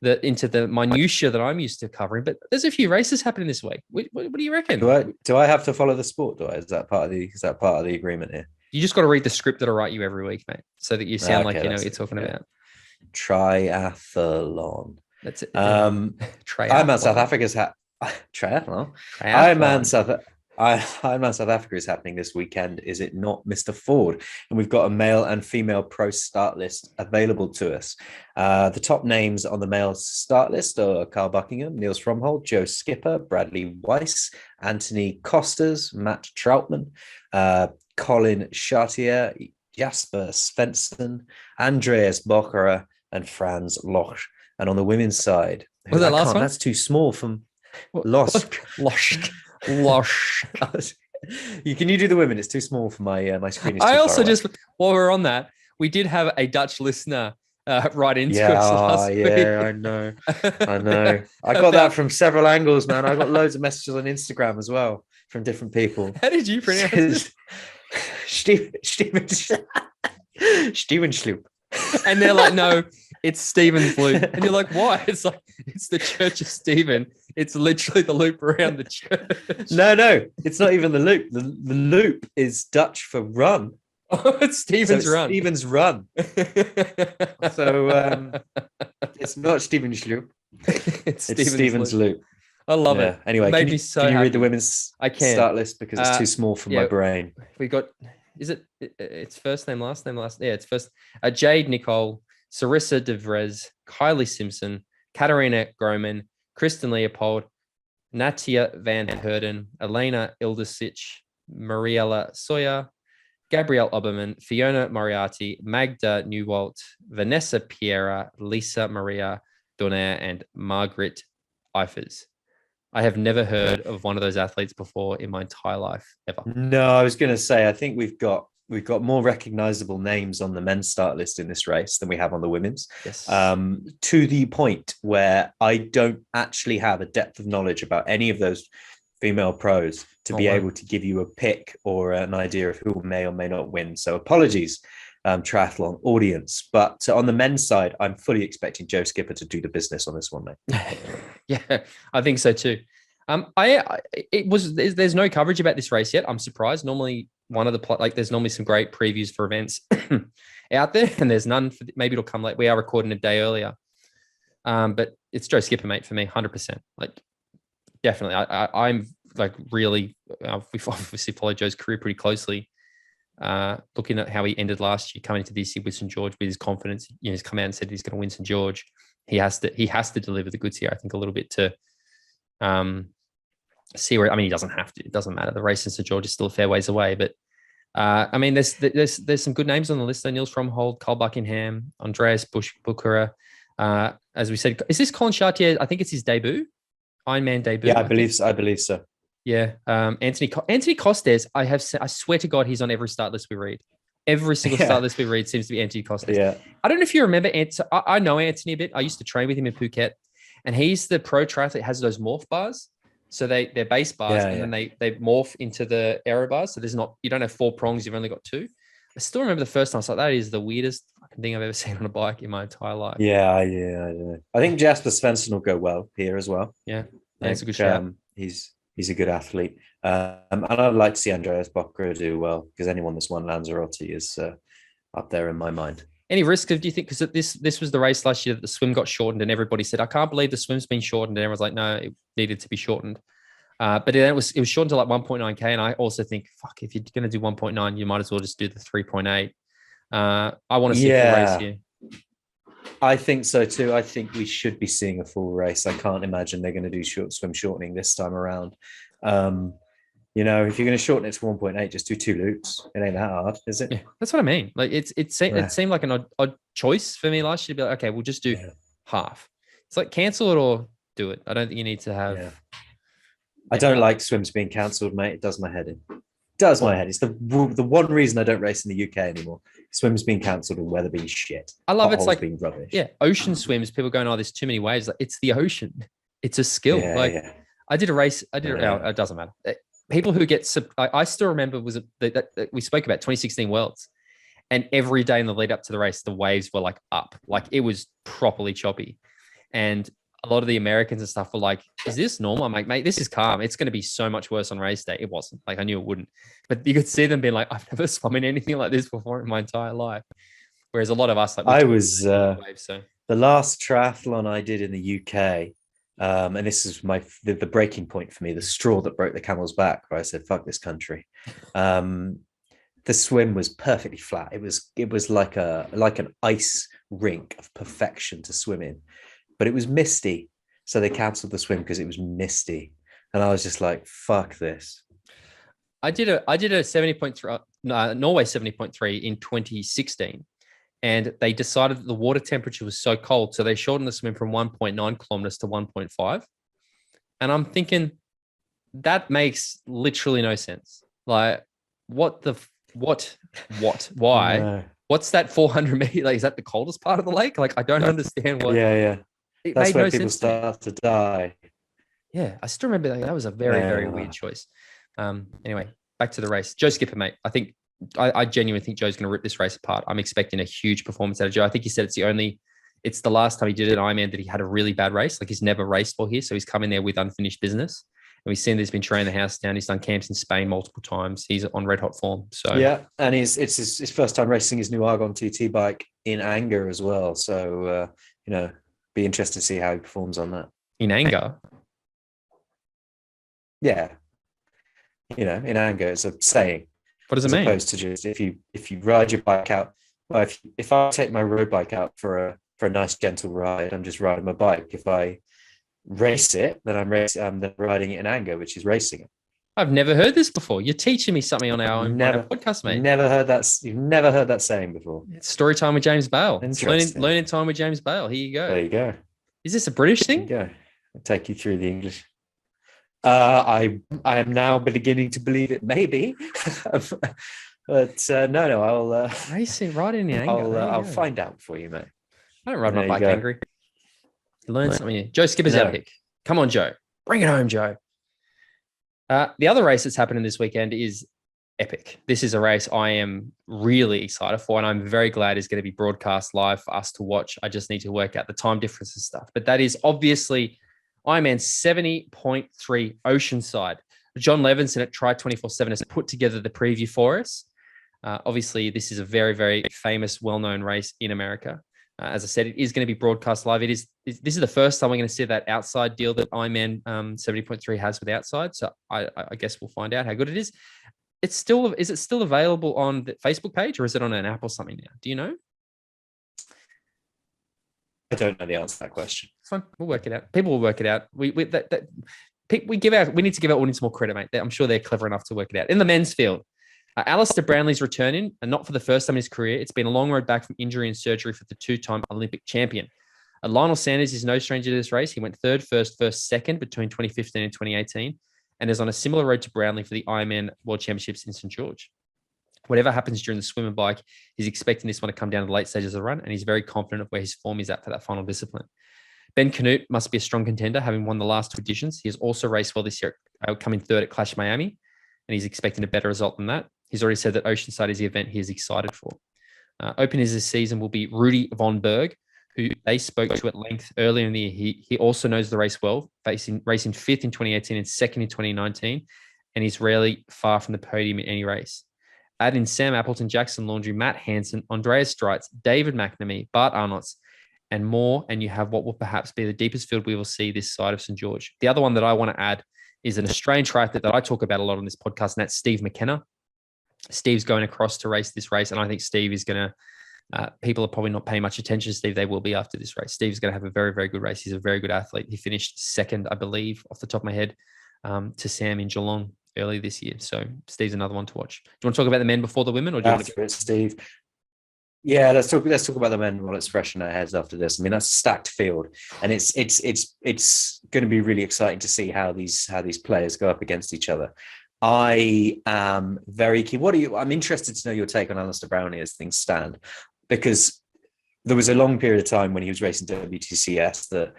A: into the minutiae that I'm used to covering, but there's a few races happening this week. What do you reckon?
B: Do I have to follow the sport? Is that part of the agreement here?
A: You just got to read the script that I write you every week, mate, so that you sound like you know what you're talking about.
B: Triathlon.
A: That's it.
B: Ironman South Africa's triathlon. Ironman South Africa is happening this weekend, is it not, Mr. Ford? And we've got a male and female pro start list available to us. The top names on the male start list are Carl Buckingham, Niels Fromhold, Joe Skipper, Bradley Weiss, Anthony Costas, Matt Troutman, Colin Chartier, Jasper Svensson, Andreas Bochara, and Franz Losch. And on the women's side,
A: was that last one?
B: That's too small from Losch. Can you do the women? It's too small for my screen.
A: I also just, while we're on that, we did have a Dutch listener write into us last week.
B: I know. I got that from several angles, man. I got loads of messages on Instagram as well from different people.
A: How did you pronounce it?
B: Steven Sloop.
A: And they're like, no, it's Stephen's loop. And you're like, why? It's like, it's the Church of Stephen. It's literally the loop around the church.
B: No, it's not even the loop. The loop is Dutch for run.
A: Oh, it's Stephen's run.
B: Stephen's run. So it's not Stephen's loop.
A: It's
B: Stephen's loop.
A: I love it.
B: Anyway, can you read the women's start list because it's too small for my brain?
A: We got, it's first name, last name, last. Yeah, it's first. Jade Nicole, Sarissa De Vries, Kylie Simpson, Katarina Groman, Kristen Leopold, Natia Van Herden, Elena Ildasic, Mariella Sawyer, Gabrielle Oberman, Fiona Moriarty, Magda Newalt, Vanessa Piera, Lisa Maria Donaire, and Margaret Eifers. I have never heard of one of those athletes before in my entire life, ever.
B: No, I was going to say, I think we've got more recognizable names on the men's start list in this race than we have on the women's.
A: Yes.
B: To the point where I don't actually have a depth of knowledge about any of those female pros to be able to give you a pick or an idea of who may or may not win. So apologies, triathlon audience. But on the men's side, I'm fully expecting Joe Skipper to do the business on this one, mate.
A: Yeah, I think so too. There's no coverage about this race yet. I'm surprised. Normally there's normally some great previews for events out there, and there's none. Maybe it'll come late. We are recording a day earlier. But it's Joe Skipper, mate, for me, 100%. Like, definitely. I'm like really, we've obviously followed Joe's career pretty closely. Looking at how he ended last year, coming into this year with St. George with his confidence, he's come out and said he's going to win St. George. He has to deliver the goods here, I think, a little bit to see where. I mean, he doesn't have to. It doesn't matter. The race in St. George is still a fair ways away, but I mean, there's some good names on the list. Niels Fromhold, Carl Buckingham, Andreas Buchera. As we said, is this Colin Chartier? I think it's his debut, Ironman debut.
B: Yeah, I believe so.
A: Yeah, Anthony Costes. I swear to God, he's on every start list we read. Every single start list we read seems to be Anthony Costes.
B: Yeah.
A: I don't know if you remember. I know Anthony a bit. I used to train with him in Phuket, and he's the pro triathlete that has those morph bars. So they're base bars, and then they morph into the aero bars. So you don't have 4 prongs. You've only got 2. I still remember the first time I was like, that is the weirdest fucking thing I've ever seen on a bike in my entire life. Yeah.
B: I think Jasper Svensson will go well here as well.
A: Yeah, that's a good shout.
B: He's a good athlete. And I'd like to see Andreas Bochara do well, because anyone that's won Lanzarote is up there in my mind.
A: Any risk of, do you think, because this was the race last year that the swim got shortened and everybody said, I can't believe the swim's been shortened. And everyone's like, no, it needed to be shortened. But then it was shortened to like 1.9K. And I also think, fuck, if you're going to do 1.9, you might as well just do the 3.8. I want to see a full race here.
B: I think so too. I think we should be seeing a full race. I can't imagine they're going to do swim shortening this time around. You know, if you're going to shorten it to 1.8, just do 2 loops. It ain't that hard, is it?
A: Yeah, that's what I mean. Like it seemed like an odd choice for me last year to be like, okay, we'll just do half. It's like cancel it or do it. I don't think you need to have.
B: Yeah. I don't like swims being cancelled, mate. It does my head in. Does my head. It's the one reason I don't race in the UK anymore. Swims being cancelled and weather being shit.
A: I love it's like
B: being rubbish.
A: Yeah, ocean swims. People going, oh, there's too many waves. Like it's the ocean. It's a skill. I did a race. It doesn't matter. People who get. I still remember that we spoke about 2016 Worlds, and every day in the lead up to the race, the waves were like up, like it was properly choppy, and a lot of the Americans and stuff were like, is this normal? I'm like, mate, this is calm. It's going to be so much worse on race day. It wasn't. Like, I knew it wouldn't. But you could see them being like, I've never swum in anything like this before in my entire life. Whereas a lot of us, like,
B: the last triathlon I did in the UK, and this is the breaking point for me, the straw that broke the camel's back, where I said, fuck this country. The swim was perfectly flat. It was like an ice rink of perfection to swim in. But it was misty, so they cancelled the swim because it was misty, and I was just like, "Fuck this."
A: I did a 70.3 Norway 70.3 in 2016, and they decided that the water temperature was so cold, so they shortened the swim from 1.9 kilometers to 1.5. And I'm thinking that makes literally no sense. Like, why? No. What's that 400 meters? Like, is that the coldest part of the lake? Like, I don't understand what.
B: Yeah. That's where people start to die.
A: Yeah, I still remember that was a very weird choice. Anyway, back to the race. Joe Skipper, mate. I genuinely think Joe's going to rip this race apart. I'm expecting a huge performance out of Joe. I think he said it's the last time he did an Ironman that he had a really bad race. Like he's never raced for here, so he's come in there with unfinished business. And we've seen that he's been training the house down. He's done camps in Spain multiple times. He's on red hot form. So
B: yeah, and it's his first time racing his new Argon TT bike in anger as well. So be interested to see how he performs on that.
A: In anger?
B: Yeah. In anger, it's a saying.
A: What does it mean?
B: As opposed to just if you ride your bike out, well, if I take my road bike out for a nice gentle ride, I'm just riding my bike. If I race it, then I'm then riding it in anger, which is racing it.
A: I've never heard this before. You're teaching me something on our podcast, mate.
B: You've never heard that saying before.
A: It's story time with James Bale. It's learning time with James Bale. Here you go.
B: There you go.
A: Is this a British thing?
B: There you go. I'll take you through the English. I am now beginning to believe it maybe. But no, I'll
A: racing right in the anger.
B: I'll find out for you, mate.
A: I don't ride my bike angry. Learn something here. Joe Skipper's epic. Come on, Joe. Bring it home, Joe. The other race that's happening this weekend is epic. This is a race I am really excited for, and I'm very glad is going to be broadcast live for us to watch. I just need to work out the time difference and stuff. But that is obviously Ironman 70.3 Oceanside. John Levinson at Tri 24/7 has put together the preview for us. Obviously, this is a very, very famous, well-known race in America. As I said, it is going to be broadcast live. This is the first time we're going to see that outside deal that Ironman 70.3 has with outside. So I guess we'll find out how good it is. Is it still available on the Facebook page, or is it on an app or something now? Do you know?
B: I don't know the answer to that question.
A: It's fine. We'll work it out. People will work it out. We need to give our audience more credit, mate. I'm sure they're clever enough to work it out. In the men's field, Alistair Brownlee's returning, and not for the first time in his career. It's been a long road back from injury and surgery for the two-time Olympic champion. Lionel Sanders is no stranger to this race. He went third, first, second between 2015 and 2018, and is on a similar road to Brownlee for the Ironman World Championships in St. George. Whatever happens during the swim and bike, he's expecting this one to come down to the late stages of the run, and he's very confident of where his form is at for that final discipline. Ben Canute must be a strong contender, having won the last two editions. He has also raced well this year, coming third at Clash Miami, and he's expecting a better result than that. He's already said that Oceanside is the event he is excited for. Openers this season will be Rudy von Berg, who they spoke to at length earlier in the year. He also knows the race well, racing fifth in 2018 and second in 2019, and he's rarely far from the podium in any race. Add in Sam Appleton, Jackson Laundrie, Matt Hansen, Andreas Streitz, David McNamee, Bart Arnott's, and more, and you have what will perhaps be the deepest field we will see this side of St. George. The other one that I want to add is an Australian triathlete that I talk about a lot on this podcast, and that's Steve McKenna. Steve's going across to race this race, and I think Steve is going to, people are probably not paying much attention to Steve. They will be after this race. Steve's going to have a very, very good race. He's a very good athlete. He finished second, I believe, off the top of my head, to Sam in Geelong earlier this year. So Steve's another one to watch. Do you want to talk about the men before the women, or do you want to?
B: Steve. Yeah, let's talk about the men while it's fresh in our heads after this. I mean, that's a stacked field, and it's going to be really exciting to see how these players go up against each other. I am very keen. I'm interested to know your take on Alistair Brownlee as things stand, because there was a long period of time when he was racing WTCS that,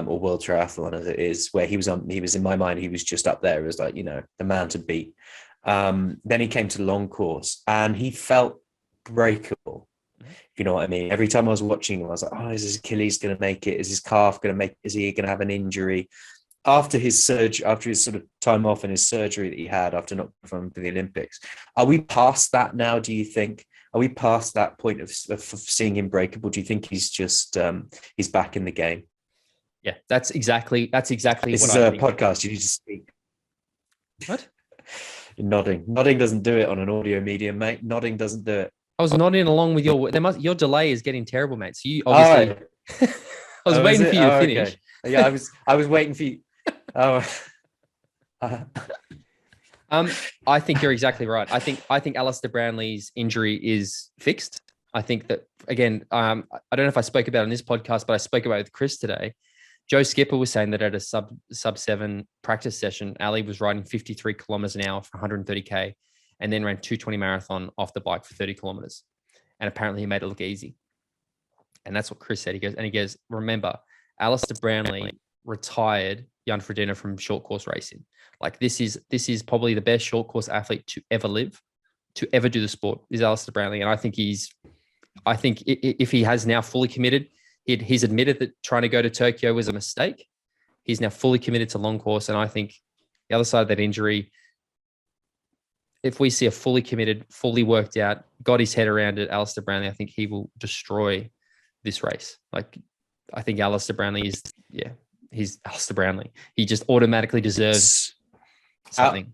B: or World Triathlon as it is, where he was in my mind, he was just up there as like, the man to beat. Then he came to long course and he felt breakable. If you know what I mean. Every time I was watching him, I was like, oh, is his Achilles going to make it? Is his calf going to make it? Is he going to have an injury? After his surgery, after his sort of time off and his surgery that he had after not performing for the Olympics, are we past that now, do you think? Are we past that point of seeing him breakable? Do you think he's just he's back in the game?
A: Yeah, that's exactly
B: this
A: what
B: is
A: I
B: a
A: think.
B: podcast. You need to speak.
A: What?
B: You're nodding doesn't do it on an audio medium, mate. Nodding doesn't do it.
A: I was nodding along with your delay is getting terrible, mate. So you obviously I was waiting for you to finish.
B: Okay. Yeah, I was waiting for you. Oh.
A: I think you're exactly right. I think Alistair Brownlee's injury is fixed. I think that, again, I don't know if I spoke about it on this podcast, but I spoke about it with Chris today. Joe Skipper was saying that at a sub-7 practice session, Ali was riding 53 kilometers an hour for 130K and then ran 220 marathon off the bike for 30 kilometers. And apparently he made it look easy. And that's what Chris said. He goes, remember, Alistair Brownlee retired Jan Frodeno from short course racing. Like this is probably the best short course athlete to ever live, to ever do the sport, is Alistair Brownlee. And I think if he has now fully committed, he's admitted that trying to go to Tokyo was a mistake. He's now fully committed to long course. And I think the other side of that injury, if we see a fully committed, fully worked out, got his head around it, Alistair Brownlee, I think he will destroy this race. Like, I think Alistair Brownlee he's Alistair Brownlee. He just automatically deserves something.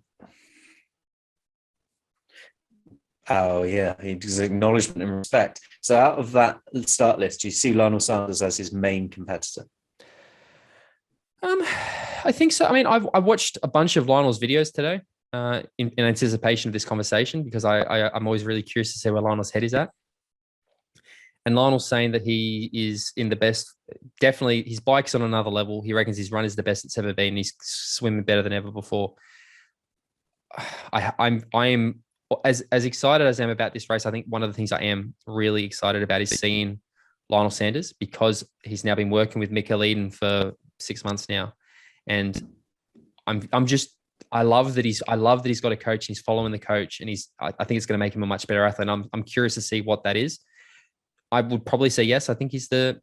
B: Oh yeah, he deserves acknowledgement and respect. So out of that start list, do you see Lionel Sanders as his main competitor?
A: I think so. I mean, I watched a bunch of Lionel's videos today in anticipation of this conversation, because I'm always really curious to see where Lionel's head is at. And Lionel's saying that he is in the best, definitely his bike's on another level. He reckons his run is the best it's ever been. He's swimming better than ever before. I am as excited as I am about this race. I think one of the things I am really excited about is seeing Lionel Sanders, because he's now been working with Mikal Iden for 6 months now. And I love that he's got a coach and he's following the coach, and I think it's going to make him a much better athlete. And I'm curious to see what that is. I would probably say yes. I think he's the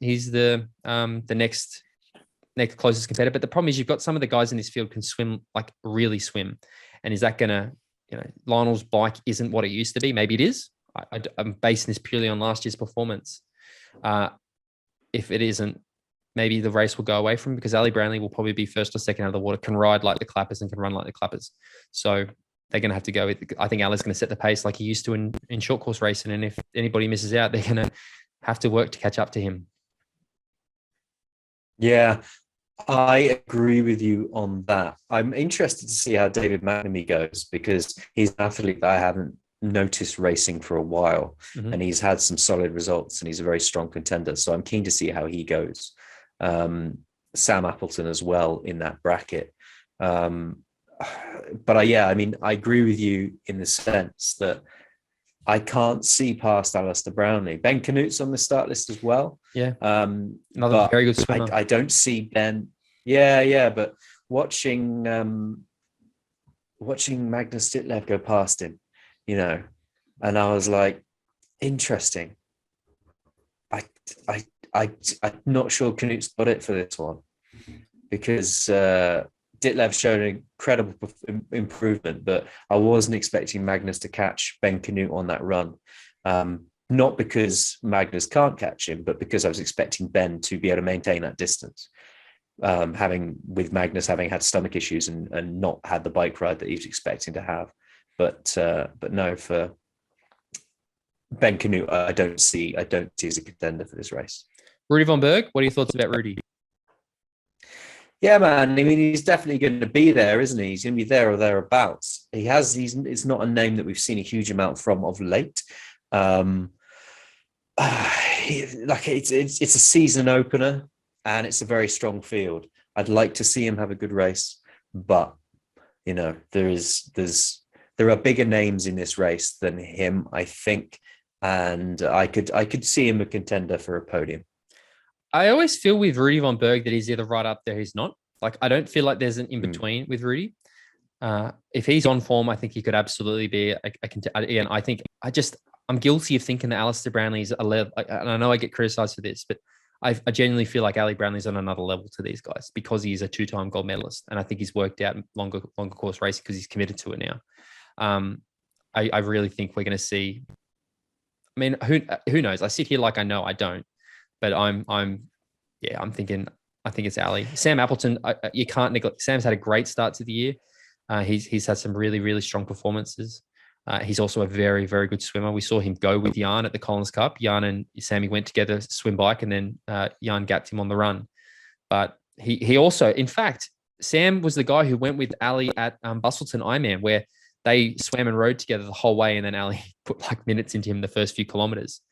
A: next closest competitor. But the problem is you've got some of the guys in this field can swim, like really swim. And is that going to, Lionel's bike isn't what it used to be. Maybe it is. I'm basing this purely on last year's performance. If it isn't, maybe the race will go away from him, because Ali Brownlee will probably be first or second out of the water, can ride like the clappers and can run like the clappers. So they're going to have to go with, I think Ali's going to set the pace like he used to in short course racing. And if anybody misses out, they're going to have to work to catch up to him.
B: Yeah, I agree with you on that. I'm interested to see how David McNamee goes, because he's an athlete that I haven't noticed racing for a while, and he's had some solid results, and he's a very strong contender. So I'm keen to see how he goes. Sam Appleton as well in that bracket. But I agree with you in the sense that I can't see past Alistair Brownlee. Ben Canute's on the start list as well.
A: Yeah. Another very good swimmer.
B: I don't see Ben. Yeah. But watching Magnus Ditlev go past him, and I was like, interesting. I'm not sure Canute's got it for this one, because Ditlev showed an incredible improvement, but I wasn't expecting Magnus to catch Ben Canute on that run. Not because Magnus can't catch him, but because I was expecting Ben to be able to maintain that distance. With Magnus having had stomach issues and not had the bike ride that he was expecting to have. But no, for Ben Canute, I don't see as a contender for this race.
A: Rudy von Berg, what are your thoughts about Rudy?
B: Yeah, man. I mean, he's definitely going to be there, isn't he? He's going to be there or thereabouts. It's not a name that we've seen a huge amount from of late. Um, it's a season opener, and it's a very strong field. I'd like to see him have a good race, but there are bigger names in this race than him, I think, and I could see him a contender for a podium.
A: I always feel with Rudy von Berg that he's either right up there, he's not. Like, I don't feel like there's an in-between with Rudy. If he's on form, I think he could absolutely be a contender. And I think I'm guilty of thinking that Alistair Brownlee is a level, and I know I get criticized for this, but I genuinely feel like Ali Brownlee's on another level to these guys because he's a 2-time gold medalist. And I think he's worked out longer course racing because he's committed to it now. I really think we're going to see, I mean, who knows? I sit here like I know, I don't. But I'm thinking, I think it's Ali. Sam Appleton, you can't neglect. Sam's had a great start to the year. He's had some really, really strong performances. He's also a very, very good swimmer. We saw him go with Jan at the Collins Cup. Jan and Sammy went together to swim bike, and then Jan gapped him on the run. But he also, in fact, Sam was the guy who went with Ali at Bustleton Ironman, where they swam and rode together the whole way, and then Ali put like minutes into him the first few kilometers.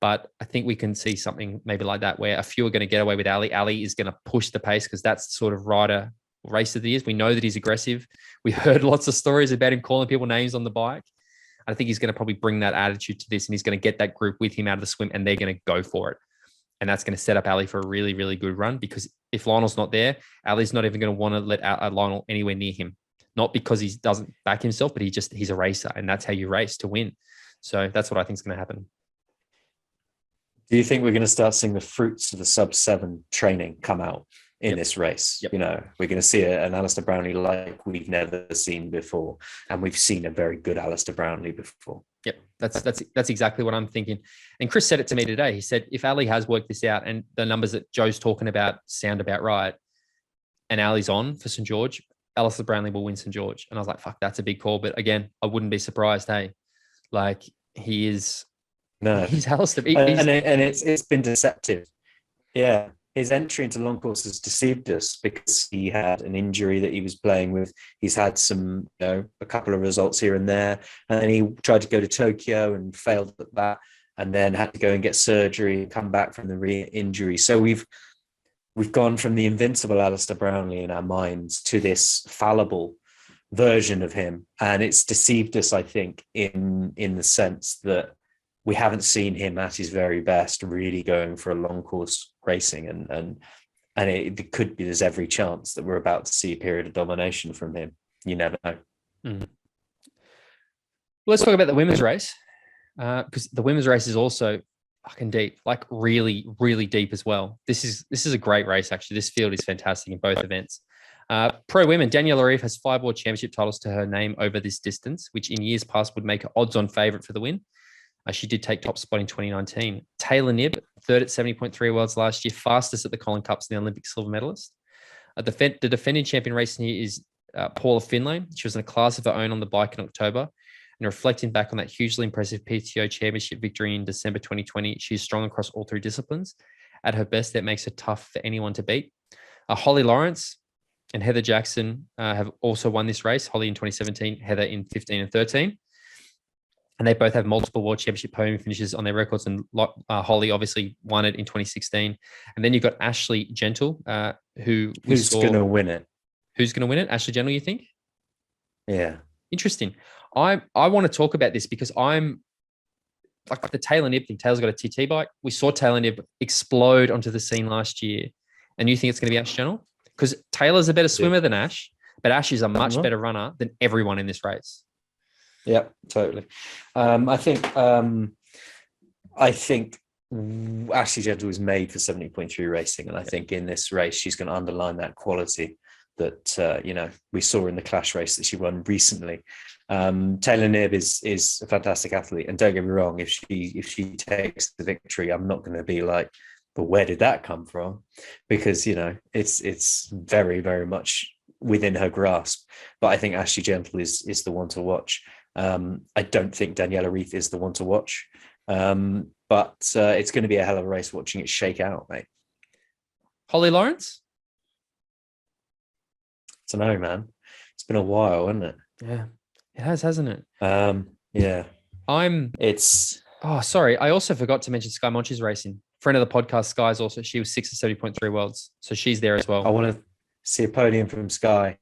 A: But I think we can see something maybe like that where a few are going to get away with Ali. Ali is going to push the pace because that's the sort of rider race of the years. We know that he's aggressive. We heard lots of stories about him calling people names on the bike. I think he's going to probably bring that attitude to this, and he's going to get that group with him out of the swim, and they're going to go for it. And that's going to set up Ali for a really, really good run, because if Lionel's not there, Ali's not even going to want to let Lionel anywhere near him. Not because he doesn't back himself, but he's a racer, and that's how you race to win. So that's what I think is going to happen.
B: Do you think we're going to start seeing the fruits of the Sub7 training come out in this race?
A: Yep.
B: We're going to see an Alistair Brownlee like we've never seen before, and we've seen a very good Alistair Brownlee before.
A: Yep, that's exactly what I'm thinking. And Chris said it to me today. He said, if Ali has worked this out and the numbers that Joe's talking about sound about right, and Ali's on for St. George, Alistair Brownlee will win St. George. And I was like, fuck, that's a big call. But again, I wouldn't be surprised. Hey, like he is.
B: No,
A: he's Alistair.
B: And it's been deceptive. Yeah, his entry into long course has deceived us because he had an injury that he was playing with. He's had some, a couple of results here and there, and then he tried to go to Tokyo and failed at that, and then had to go and get surgery and come back from the re-injury. So we've gone from the invincible Alistair Brownlee in our minds to this fallible version of him, and it's deceived us, I think, in the sense that we haven't seen him at his very best, really going for a long course racing, and it could be, there's every chance that we're about to see a period of domination from him. You never know.
A: Mm. Let's talk about the women's race, because the women's race is also fucking deep, like really, really deep as well. This is a great race, actually. This field is fantastic in both events. Pro women, Daniela Ryf has 5 world championship titles to her name over this distance, which in years past would make her odds-on favourite for the win. She did take top spot in 2019. Taylor Knibb, third at 70.3 worlds last year, fastest at the Collins Cups, and the Olympic silver medalist. The defending champion racing here is Paula Finlay. She was in a class of her own on the bike in October. And reflecting back on that hugely impressive PTO championship victory in December 2020, she's strong across all 3 disciplines. At her best, that makes her tough for anyone to beat. Holly Lawrence and Heather Jackson have also won this race. Holly in 2017, Heather in 15 and 13. And they both have multiple world championship podium finishes on their records. And Holly obviously won it in 2016. And then you've got Ashley Gentle, who's going to
B: win it.
A: Who's going to win it? Ashley Gentle, you think?
B: Yeah.
A: Interesting. I want to talk about this because I'm like the Taylor Knibb thing. Taylor's got a TT bike. We saw Taylor Knibb explode onto the scene last year. And you think it's going to be Ash Gentle? Because Taylor's a better swimmer than Ash, but Ash is a much better runner than everyone in this race.
B: Yeah, totally. I think Ashley Gentle was made for 70.3 racing, and I think in this race she's going to underline that quality that we saw in the Clash race that she won recently. Taylor Knibb is a fantastic athlete, and don't get me wrong, if she takes the victory, I'm not going to be like, but where did that come from? Because it's very, very much within her grasp. But I think Ashley Gentle is the one to watch. I don't think Daniela Ryf is the one to watch, but it's going to be a hell of a race watching it shake out, mate.
A: Holly Lawrence?
B: don't know, man. It's been a while, hasn't it?
A: Yeah, it has, hasn't it?
B: Yeah.
A: Oh, sorry. I also forgot to mention Sky Monchi's racing. Friend of the podcast, Sky's also, she was 6 at 70.3 worlds. So she's there as well.
B: I want to see a podium from Sky.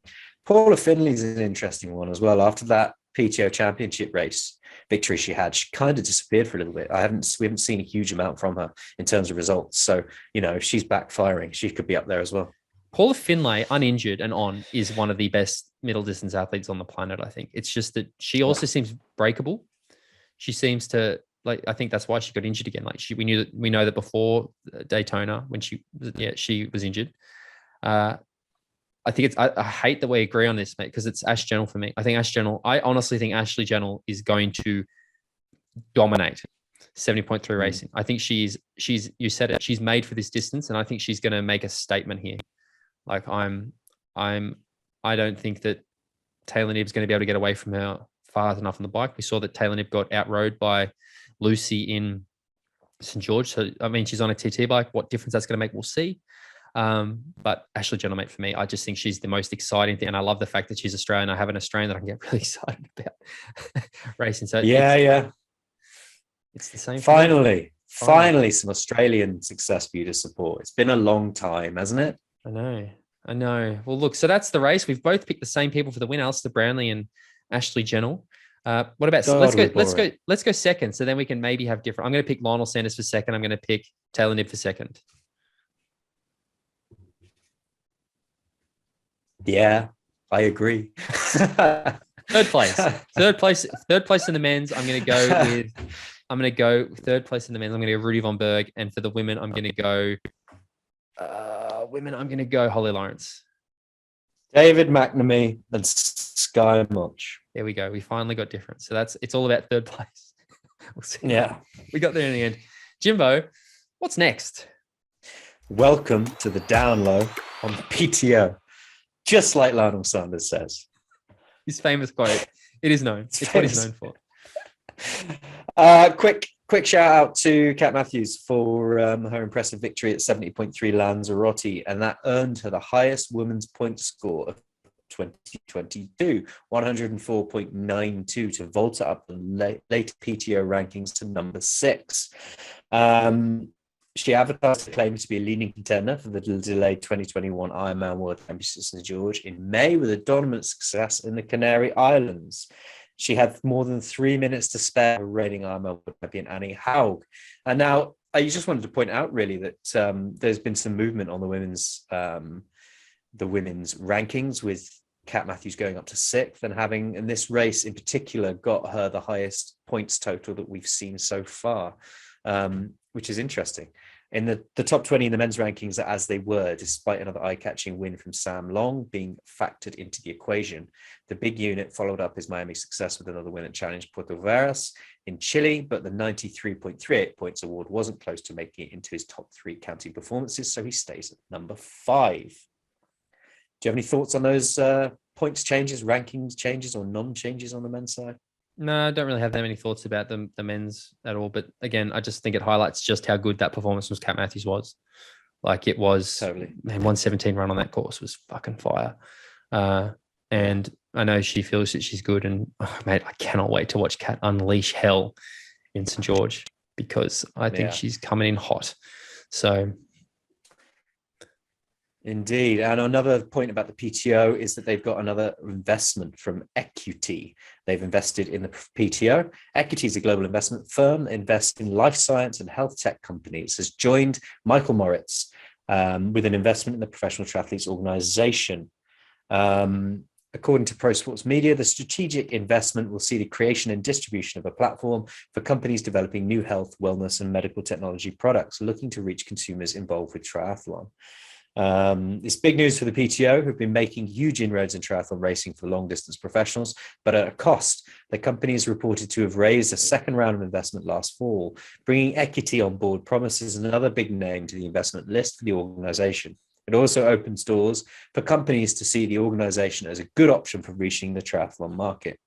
B: Paula Finley's an interesting one as well. After that PTO championship race victory she had, she kind of disappeared for a little bit. We haven't seen a huge amount from her in terms of results. So, if she's back firing, she could be up there as well.
A: Paula Finlay, uninjured and on, is one of the best middle distance athletes on the planet, I think. It's just that she also seems breakable. She seems to, I think that's why she got injured again. We know that before Daytona when she was injured. I think I hate that we agree on this, mate, because it's Ash Gentle for me. I honestly think Ashley Gentle is going to dominate 70.3 racing. I think she's you said it, she's made for this distance, and I think she's going to make a statement here. I don't think that Taylor Knibb's going to be able to get away from her fast enough on the bike. We saw that Taylor Knibb got outrode by Lucy in St. George. So, she's on a TT bike. What difference that's going to make, we'll see. But Ashley Gentle, mate, for me, I just think she's the most exciting thing. And I love the fact that she's Australian. I have an Australian that I can get really excited about racing. So it's the same. Finally,
B: some Australian success for you to support. It's been a long time, hasn't it?
A: I know. Well, look, so that's the race. We've both picked the same people for the win, Alistair Brownlee and Ashley Gentle. What about let's go second. So then we can maybe have different. I'm going to pick Lionel Sanders for second. I'm going to pick Taylor Knibb for second.
B: Yeah, I agree.
A: Third place in the men's. I'm going to go third place in the men's. I'm going to go Rudy Von Berg, and for the women, I'm going to go. I'm going to go Holly Lawrence,
B: David McNamee, and Sky Monch.
A: There we go. We finally got different. So it's all about third place. We'll see.
B: Yeah,
A: we got there in the end. Jimbo, what's next?
B: Welcome to the down low on the PTO. Just like Lionel Sanders says.
A: His famous quote. It is known. It's what he's known for.
B: Quick shout out to Kat Matthews for her impressive victory at 70.3 Lanzarote, and that earned her the highest women's point score of 2022, 104.92, to vault up the late PTO rankings to number 6. She advertised her claim to be a leading contender for the delayed 2021 Ironman World Championships in St. George in May, with a dominant success in the Canary Islands. She had more than 3 minutes to spare, reigning Ironman World Champion Annie Haug. And now I just wanted to point out really that there's been some movement on the women's rankings, with Kat Matthews going up to 6th and having, in this race in particular, got her the highest points total that we've seen so far, which is interesting. In the top 20 in the men's rankings are as they were, despite another eye-catching win from Sam Long being factored into the equation. The big unit followed up his Miami success with another win at Challenge Puerto Varas in Chile, but the 93.38 points award wasn't close to making it into his top 3 county performances, so he stays at number 5. Do you have any thoughts on those points changes, rankings changes, or non-changes on the men's side?
A: No, I don't really have that many thoughts about the men's at all. But again, I just think it highlights just how good that performance from Kat Matthews was. It was totally. Man, 117 run on that course was fucking fire. And I know she feels that she's good. And mate, I cannot wait to watch Kat unleash hell in St. George, because I think she's coming in hot. So.
B: Indeed. And another point about the PTO is that they've got another investment from Equity. They've invested in the PTO. Equity is a global investment firm that invests in life science and health tech companies, has joined Michael Moritz with an investment in the Professional Triathletes Organization. According to Pro Sports Media, the strategic investment will see the creation and distribution of a platform for companies developing new health, wellness, and medical technology products, looking to reach consumers involved with triathlon. It's big news for the PTO, who've been making huge inroads in triathlon racing for long distance professionals, but at a cost. The company is reported to have raised a second round of investment last fall. Bringing Equity on board promises another big name to the investment list for the organization. It also opens doors for companies to see the organization as a good option for reaching the triathlon market.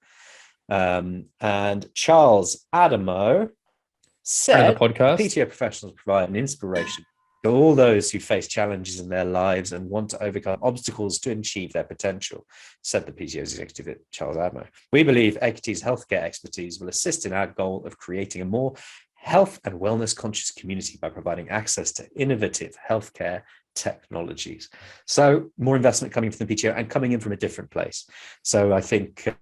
B: And Charles Adamo said,
A: the podcast,
B: PTO professionals provide an inspiration. all those who face challenges in their lives and want to overcome obstacles to achieve their potential, said the PTO's executive Charles Admo. We believe Equity's healthcare expertise will assist in our goal of creating a more health and wellness conscious community by providing access to innovative healthcare technologies. So more investment coming from the PTO and coming in from a different place. So I think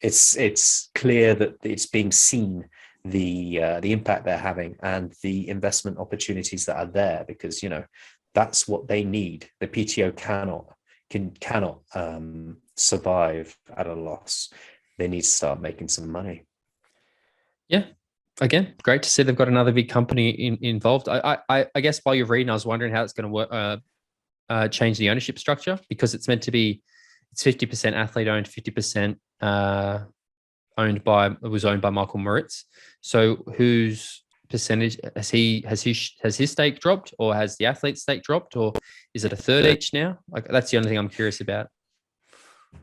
B: it's clear that it's being seen, the impact they're having and the investment opportunities that are there, because that's what they need. The PTO cannot survive at a loss. They need to start making some money.
A: Yeah. Again, great to see they've got another big company involved. I guess while you're reading, I was wondering how it's going to work, change the ownership structure, because it's meant to be, it's 50% athlete owned, 50% owned by Michael Moritz. So whose percentage has his stake dropped, or has the athlete's stake dropped, or is it a third each now? Like, that's the only thing I'm curious about.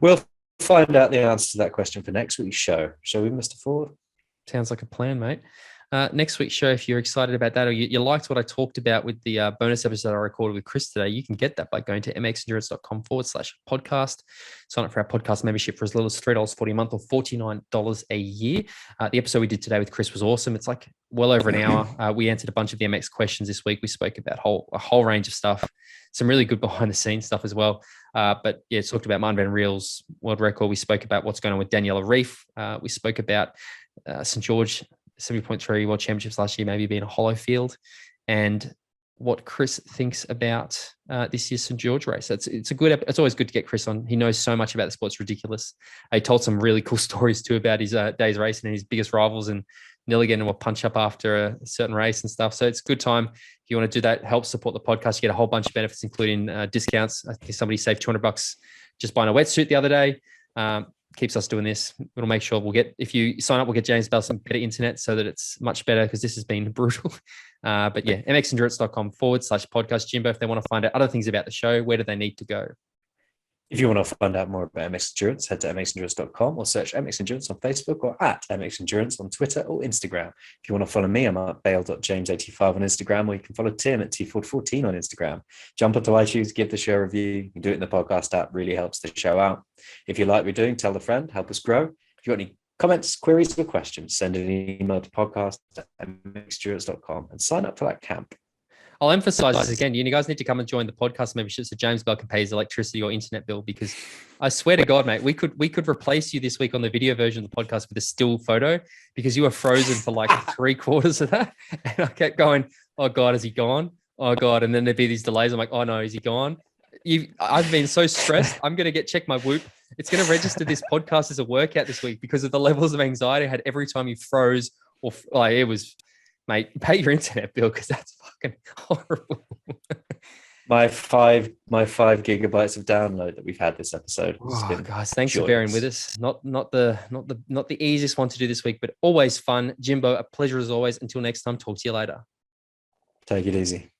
B: We'll find out the answer to that question for next week's show. Shall we, Mr. Ford?
A: Sounds like a plan, mate. Next week's show, if you're excited about that, or you liked what I talked about with the bonus episode I recorded with Chris today, you can get that by going to mxendurance.com/podcast. Sign up for our podcast membership for as little as $3.40 a month or $49 a year. The episode we did today with Chris was awesome. It's like well over an hour. We answered a bunch of the MX questions this week. We spoke about a whole range of stuff, some really good behind the scenes stuff as well. But yeah, talked about Martin Van Riel's world record. We spoke about what's going on with Daniela Reef. We spoke about St. George 70.3 World Championships last year maybe being a hollow field, and what Chris thinks about this year's St. George race. It's always good to get Chris on. He knows so much about the sport. It's ridiculous. He told some really cool stories too about his days racing and his biggest rivals, and nearly getting a punch up after a certain race and stuff. So it's a good time. If you want to do that, help support the podcast. You get a whole bunch of benefits, including discounts. I think somebody saved $200 just buying a wetsuit the other day. Keeps us doing this. We'll make sure if you sign up, we'll get James Bell some better internet so that it's much better, because this has been brutal. But yeah, mxendurance.com/podcast. Jimbo, if they want to find out other things about the show, where do they need to go?
B: If you want to find out more about MX Endurance, head to mxendurance.com or search MX Endurance on Facebook or at MX Endurance on Twitter or Instagram. If you want to follow me, I'm at bale.james85 on Instagram, or you can follow Tim at tford14 on Instagram. Jump onto iTunes, give the show a review. You can do it in the podcast app, really helps the show out. If you like what we're doing, tell a friend, help us grow. If you've got any comments, queries, or questions, send an email to podcast@mxendurance.com and sign up for that camp.
A: I'll emphasize this again. You guys need to come and join the podcast membership so James Bell can pay his electricity or internet bill, because I swear to God, mate, we could replace you this week on the video version of the podcast with a still photo, because you were frozen for like 3/4 of that. And I kept going, oh God, is he gone? Oh God. And then there'd be these delays. I'm like, oh no, is he gone? I've been so stressed. I'm going to check my Whoop. It's going to register this podcast as a workout this week because of the levels of anxiety I had every time you froze, or like it was, mate, pay your internet bill, because that's fucking horrible.
B: My 5 gigabytes of download that we've had this episode.
A: Oh, guys, thanks for bearing with us. Not the easiest one to do this week, but always fun. Jimbo, a pleasure as always. Until next time, talk to you later.
B: Take it easy.